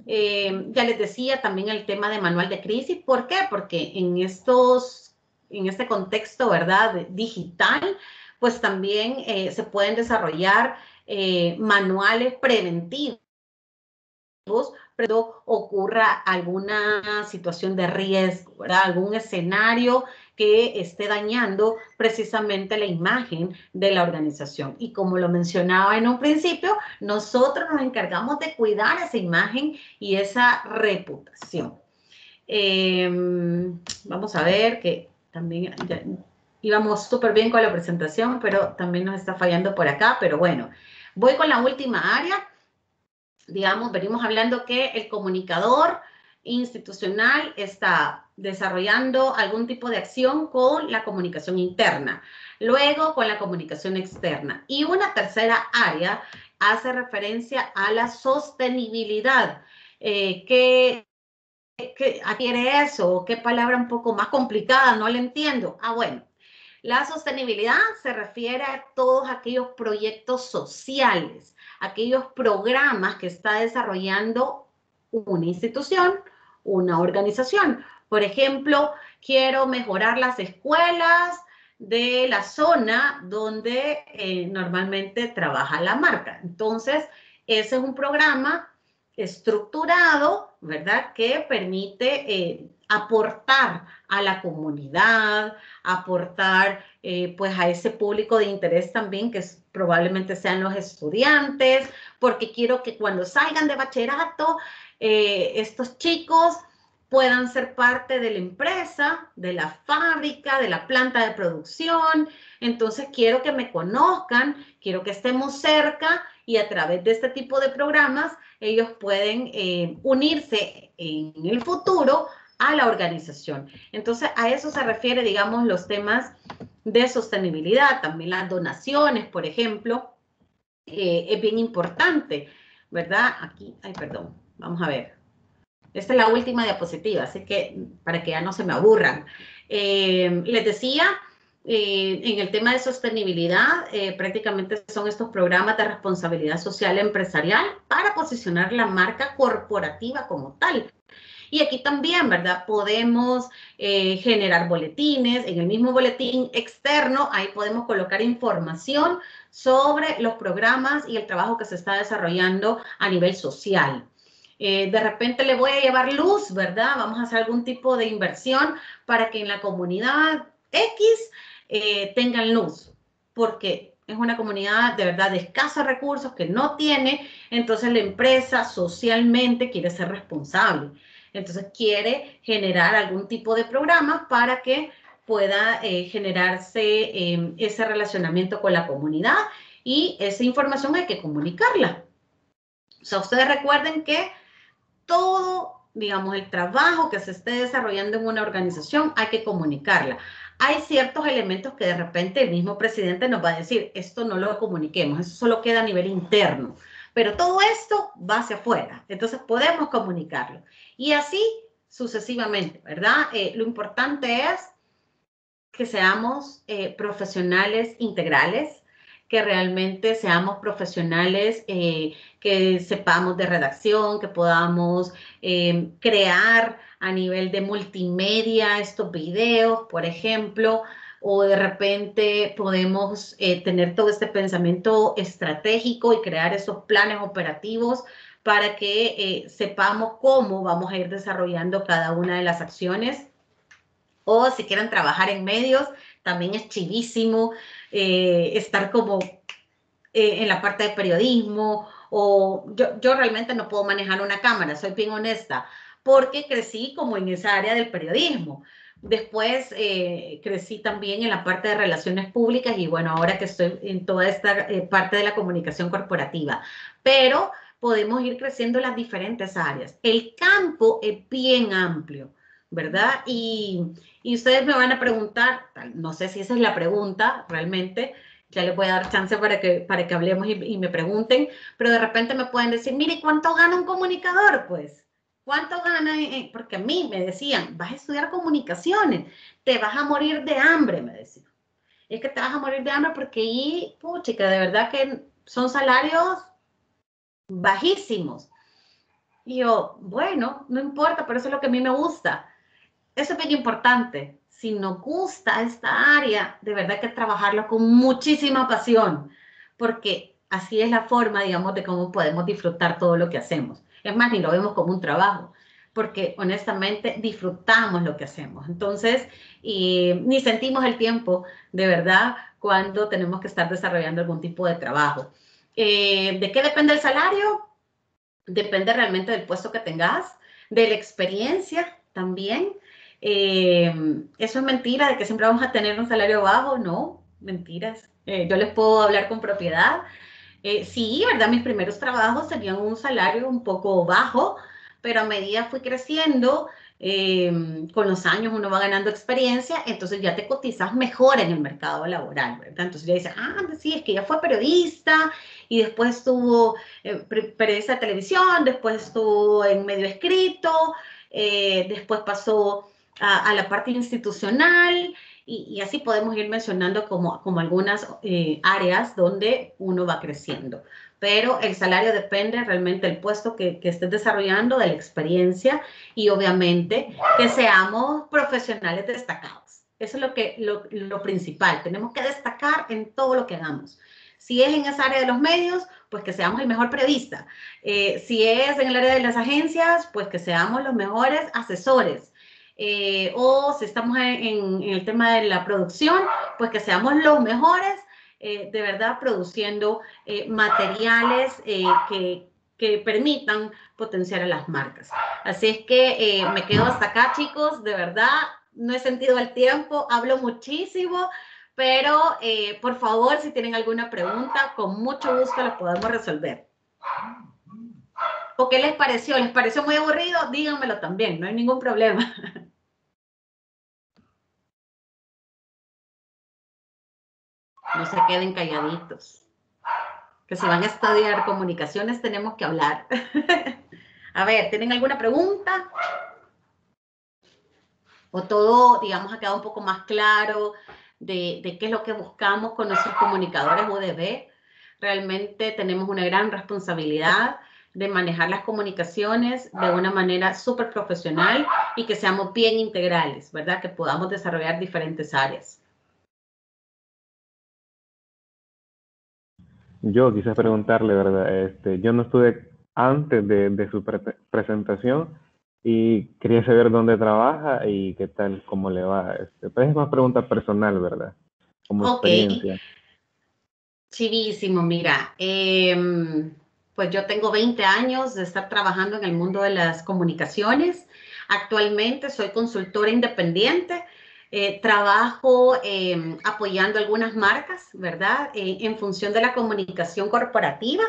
Speaker 1: Ya les decía también el tema de manual de crisis. ¿Por qué? Porque en este contexto, ¿verdad?, digital, pues también se pueden desarrollar manuales preventivos pero ocurra alguna situación de riesgo, ¿verdad? Algún escenario que esté dañando precisamente la imagen de la organización. Y como lo mencionaba en un principio, nosotros nos encargamos de cuidar esa imagen y esa reputación. Vamos a ver que también íbamos súper bien con la presentación, pero también nos está fallando por acá, pero bueno, voy con la última área. Digamos, venimos hablando que el comunicador institucional está desarrollando algún tipo de acción con la comunicación interna, luego con la comunicación externa. Y una tercera área hace referencia a la sostenibilidad. ¿Qué adquiere eso? ¿Qué palabra un poco más complicada? No la entiendo. Bueno. La sostenibilidad se refiere a todos aquellos proyectos sociales, aquellos programas que está desarrollando una institución, una organización. Por ejemplo, quiero mejorar las escuelas de la zona donde normalmente trabaja la marca. Entonces, ese es un programa estructurado, ¿verdad?, que permite aportar a la comunidad, aportar pues a ese público de interés también, que probablemente sean los estudiantes, porque quiero que cuando salgan de bachillerato, estos chicos puedan ser parte de la empresa, de la fábrica, de la planta de producción. Entonces quiero que me conozcan, quiero que estemos cerca, y a través de este tipo de programas ellos pueden unirse en el futuro a la organización. Entonces, a eso se refiere, digamos, los temas de sostenibilidad. También las donaciones, por ejemplo, es bien importante, ¿verdad? Aquí, perdón, vamos a ver. Esta es la última diapositiva, así que para que ya no se me aburran. Les decía, en el tema de sostenibilidad, prácticamente son estos programas de responsabilidad social empresarial para posicionar la marca corporativa como tal. Y aquí también, ¿verdad? Podemos generar boletines. En el mismo boletín externo, ahí podemos colocar información sobre los programas y el trabajo que se está desarrollando a nivel social. De repente le voy a llevar luz, ¿verdad? Vamos a hacer algún tipo de inversión para que en la comunidad X tengan luz, porque es una comunidad de verdad de escasos recursos que no tiene. Entonces la empresa socialmente quiere ser responsable. Entonces quiere generar algún tipo de programa para que pueda generarse ese relacionamiento con la comunidad, y esa información hay que comunicarla. O sea, ustedes recuerden que todo, digamos, el trabajo que se esté desarrollando en una organización hay que comunicarla. Hay ciertos elementos que de repente el mismo presidente nos va a decir, esto no lo comuniquemos, eso solo queda a nivel interno. Pero todo esto va hacia afuera, entonces podemos comunicarlo. Y así sucesivamente, ¿verdad? Lo importante es que seamos profesionales integrales, que realmente seamos profesionales, que sepamos de redacción, que podamos crear a nivel de multimedia estos videos, por ejemplo, o de repente podemos tener todo este pensamiento estratégico y crear esos planes operativos para que sepamos cómo vamos a ir desarrollando cada una de las acciones. O si quieren trabajar en medios, también es chivísimo estar como en la parte de periodismo. O yo realmente no puedo manejar una cámara, soy bien honesta, porque crecí como en esa área del periodismo. Después crecí también en la parte de relaciones públicas, y bueno, ahora que estoy en toda esta parte de la comunicación corporativa. Pero podemos ir creciendo en las diferentes áreas. El campo es bien amplio, ¿verdad? Y ustedes me van a preguntar, no sé si esa es la pregunta realmente, ya les voy a dar chance para que hablemos y me pregunten, pero de repente me pueden decir, mire, ¿cuánto gana un comunicador? Pues, ¿cuánto gana? Porque a mí me decían, vas a estudiar comunicaciones, te vas a morir de hambre, me decían. Es que te vas a morir de hambre porque ahí, puchica, de verdad que son salarios bajísimos. Y yo, bueno, no importa, pero eso es lo que a mí me gusta. Eso es bien importante. Si nos gusta esta área, de verdad que trabajarlo con muchísima pasión, porque así es la forma, digamos, de cómo podemos disfrutar todo lo que hacemos. Es más, ni lo vemos como un trabajo, porque honestamente disfrutamos lo que hacemos. Entonces, ni sentimos el tiempo de verdad cuando tenemos que estar desarrollando algún tipo de trabajo. ¿De qué depende el salario? Depende realmente del puesto que tengas, de la experiencia también. Eso es mentira de que siempre vamos a tener un salario bajo, no, mentiras. Yo les puedo hablar con propiedad. Sí, ¿verdad? Mis primeros trabajos tenían un salario un poco bajo, pero a medida fui creciendo, con los años uno va ganando experiencia, entonces ya te cotizas mejor en el mercado laboral, ¿verdad? Entonces ya dices, sí, es que ya fue periodista y después estuvo periodista de televisión, después estuvo en medio escrito, después pasó a la parte institucional, y así podemos ir mencionando como algunas áreas donde uno va creciendo. Pero el salario depende realmente del puesto que estés desarrollando, de la experiencia y obviamente que seamos profesionales destacados. Eso es lo principal. Tenemos que destacar en todo lo que hagamos. Si es en esa área de los medios, pues que seamos el mejor periodista. Si es en el área de las agencias, pues que seamos los mejores asesores. O si estamos en el tema de la producción, pues que seamos los mejores de verdad produciendo materiales que permitan potenciar a las marcas. Así es que me quedo hasta acá, chicos, de verdad, no he sentido el tiempo, hablo muchísimo, pero por favor, si tienen alguna pregunta, con mucho gusto la podemos resolver. ¿O qué les pareció? ¿Les pareció muy aburrido? Díganmelo también, no hay ningún problema. No se queden calladitos. Que si van a estudiar comunicaciones tenemos que hablar. A ver, ¿tienen alguna pregunta? ¿O todo, digamos, ha quedado un poco más claro de qué es lo que buscamos con nuestros comunicadores UDB? Realmente tenemos una gran responsabilidad de manejar las comunicaciones de una manera súper profesional y que seamos bien integrales, ¿verdad? Que podamos desarrollar diferentes áreas.
Speaker 9: Yo quise preguntarle, ¿verdad? Yo no estuve antes de su presentación y quería saber dónde trabaja y qué tal, cómo le va. Pues es más pregunta personal, ¿verdad? Como experiencia.
Speaker 1: Chivísimo, mira. Pues yo tengo 20 años de estar trabajando en el mundo de las comunicaciones. Actualmente soy consultora independiente. Trabajo apoyando algunas marcas, ¿verdad? En función de la comunicación corporativa,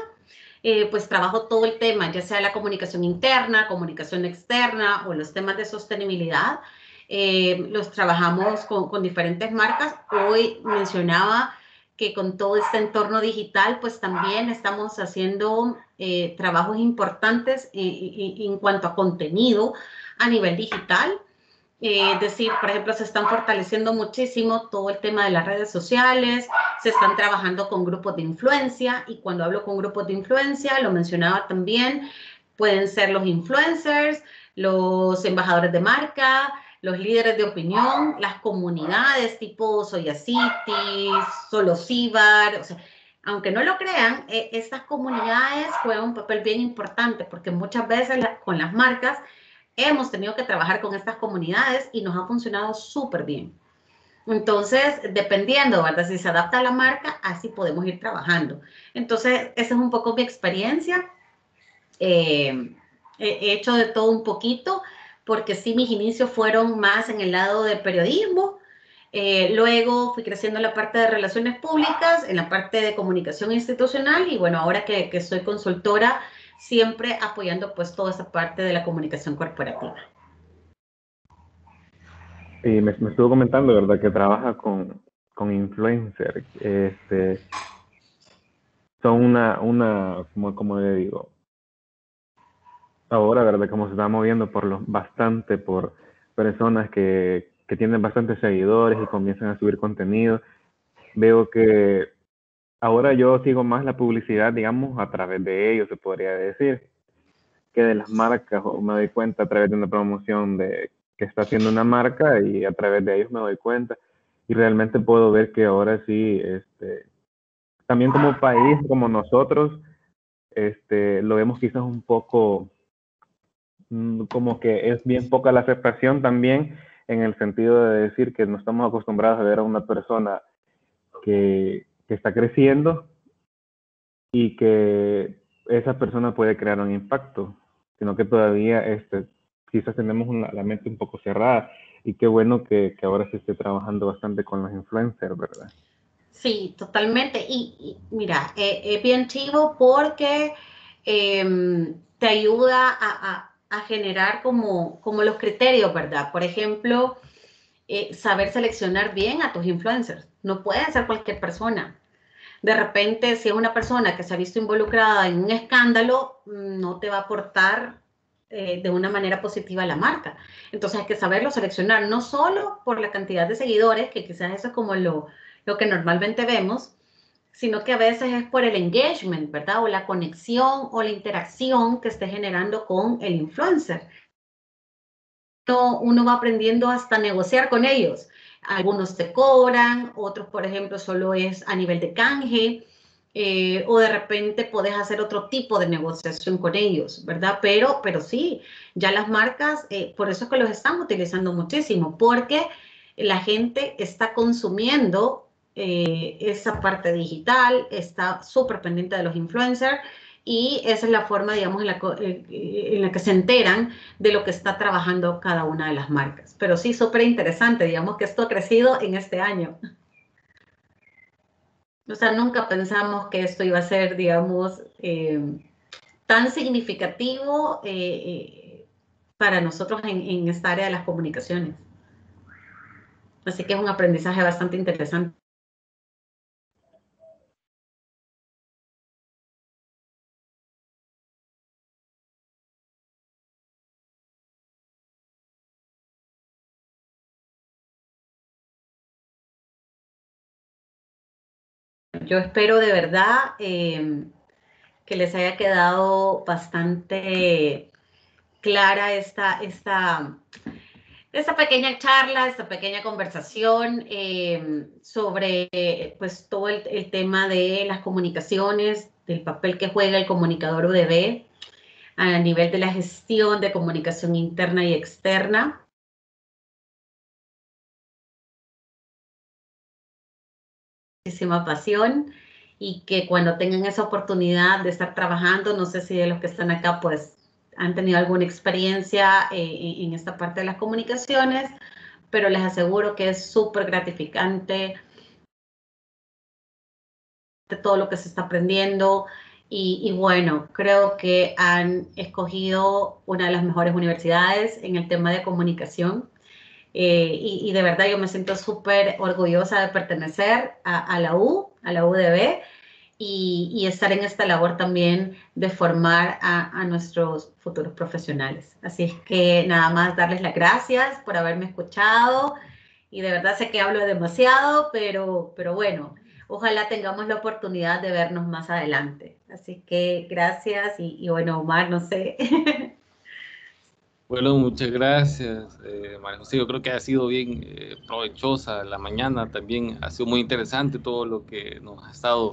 Speaker 1: pues trabajo todo el tema, ya sea la comunicación interna, comunicación externa o los temas de sostenibilidad. Los trabajamos con diferentes marcas. Hoy mencionaba que con todo este entorno digital, pues también estamos haciendo trabajos importantes en cuanto a contenido a nivel digital. Es decir, por ejemplo, se están fortaleciendo muchísimo todo el tema de las redes sociales, se están trabajando con grupos de influencia, y cuando hablo con grupos de influencia, lo mencionaba también, pueden ser los influencers, los embajadores de marca, los líderes de opinión, las comunidades tipo Soyacity, Solocibar, o sea, aunque no lo crean, estas comunidades juegan un papel bien importante porque muchas veces con las marcas hemos tenido que trabajar con estas comunidades y nos ha funcionado súper bien. Entonces, dependiendo, ¿verdad? Si se adapta a la marca, así podemos ir trabajando. Entonces, esa es un poco mi experiencia. He hecho de todo un poquito, porque sí, mis inicios fueron más en el lado de periodismo. Luego fui creciendo en la parte de relaciones públicas, en la parte de comunicación institucional, y bueno, ahora que soy consultora, siempre apoyando pues toda esa parte de la comunicación corporativa.
Speaker 9: Y me estuvo comentando, ¿verdad? Que trabaja con influencers. Son como le digo, ahora, ¿verdad? Como se está moviendo bastante por personas que tienen bastantes seguidores y comienzan a subir contenido. Veo que ahora yo sigo más la publicidad, digamos, a través de ellos, se podría decir, que de las marcas, o me doy cuenta a través de una promoción que está haciendo una marca, y a través de ellos me doy cuenta. Y realmente puedo ver que ahora sí, también como país, como nosotros, lo vemos quizás un poco como que es bien poca la aceptación también, en el sentido de decir que no estamos acostumbrados a ver a una persona que está creciendo y que esa persona puede crear un impacto, sino que todavía quizás tenemos la mente un poco cerrada, y qué bueno que ahora se esté trabajando bastante con los influencers, ¿verdad?
Speaker 1: Sí, totalmente. Y mira, es bien chivo porque te ayuda a generar como los criterios, ¿verdad? Por ejemplo, saber seleccionar bien a tus influencers. No puede ser cualquier persona. De repente, si es una persona que se ha visto involucrada en un escándalo, no te va a aportar de una manera positiva a la marca. Entonces hay que saberlo seleccionar, no solo por la cantidad de seguidores, que quizás eso es como lo que normalmente vemos, sino que a veces es por el engagement, ¿verdad? O la conexión o la interacción que esté generando con el influencer. Uno va aprendiendo hasta negociar con ellos. Algunos te cobran, otros, por ejemplo, solo es a nivel de canje, o de repente puedes hacer otro tipo de negociación con ellos, ¿verdad? Pero sí, ya las marcas, por eso es que los están utilizando muchísimo, porque la gente está consumiendo esa parte digital, está súper pendiente de los influencers, y esa es la forma, digamos, en la que se enteran de lo que está trabajando cada una de las marcas. Pero sí, súper interesante, digamos que esto ha crecido en este año. O sea, nunca pensamos que esto iba a ser, digamos, tan significativo para nosotros en esta área de las comunicaciones. Así que es un aprendizaje bastante interesante. Yo espero de verdad que les haya quedado bastante clara esta pequeña charla, esta pequeña conversación sobre pues, todo el tema de las comunicaciones, del papel que juega el comunicador UDB a nivel de la gestión de comunicación interna y externa. Muchísima pasión, y que cuando tengan esa oportunidad de estar trabajando, no sé si de los que están acá pues han tenido alguna experiencia en esta parte de las comunicaciones, pero les aseguro que es súper gratificante de todo lo que se está aprendiendo, y bueno, creo que han escogido una de las mejores universidades en el tema de comunicación. Y de verdad yo me siento súper orgullosa de pertenecer a la UDB, y estar en esta labor también de formar a nuestros futuros profesionales. Así es que nada más darles las gracias por haberme escuchado, y de verdad sé que hablo demasiado, pero bueno, ojalá tengamos la oportunidad de vernos más adelante. Así que gracias, y bueno, Omar, no sé.
Speaker 8: Bueno, muchas gracias, María José. Yo creo que ha sido bien provechosa la mañana. También ha sido muy interesante todo lo que nos ha estado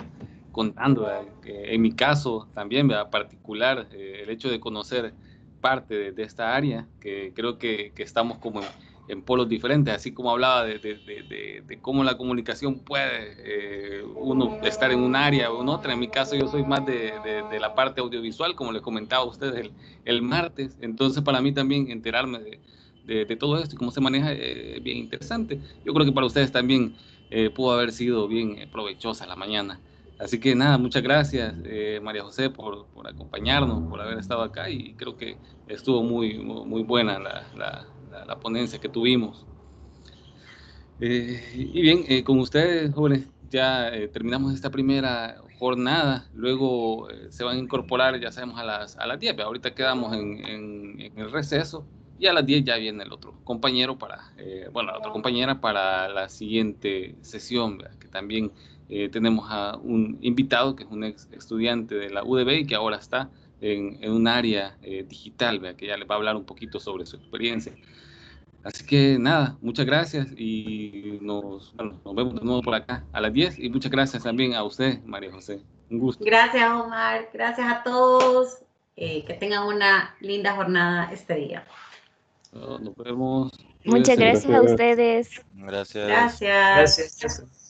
Speaker 8: contando. En mi caso también, ¿verdad? Particular, el hecho de conocer parte de esta área, que creo que estamos como en polos diferentes, así como hablaba de cómo la comunicación puede uno estar en un área o en otra. En mi caso yo soy más de la parte audiovisual, como les comentaba a ustedes el martes. Entonces para mí también enterarme de todo esto y cómo se maneja es bien interesante. Yo creo que para ustedes también pudo haber sido bien provechosa la mañana. Así que nada, muchas gracias María José por acompañarnos, por haber estado acá, y creo que estuvo muy buena la ponencia que tuvimos. Y bien, con ustedes, jóvenes, ya terminamos esta primera jornada. Luego se van a incorporar, ya sabemos, a las 10. Ahorita quedamos en el receso, y a las 10 ya viene el otro compañero la otra compañera para la siguiente sesión, ¿verdad? Que también tenemos a un invitado que es un ex estudiante de la UDB y que ahora está en un área digital, ¿verdad? Que ya les va a hablar un poquito sobre su experiencia. Así que nada, muchas gracias, y nos vemos de nuevo por acá a las 10, y muchas gracias también a usted, María José. Un gusto.
Speaker 1: Gracias, Omar. Gracias a todos. Que tengan una linda jornada este día.
Speaker 8: Nos vemos.
Speaker 3: Muchas
Speaker 8: Cuídense.
Speaker 3: gracias a ustedes.
Speaker 10: Gracias.
Speaker 1: Gracias.
Speaker 5: Gracias.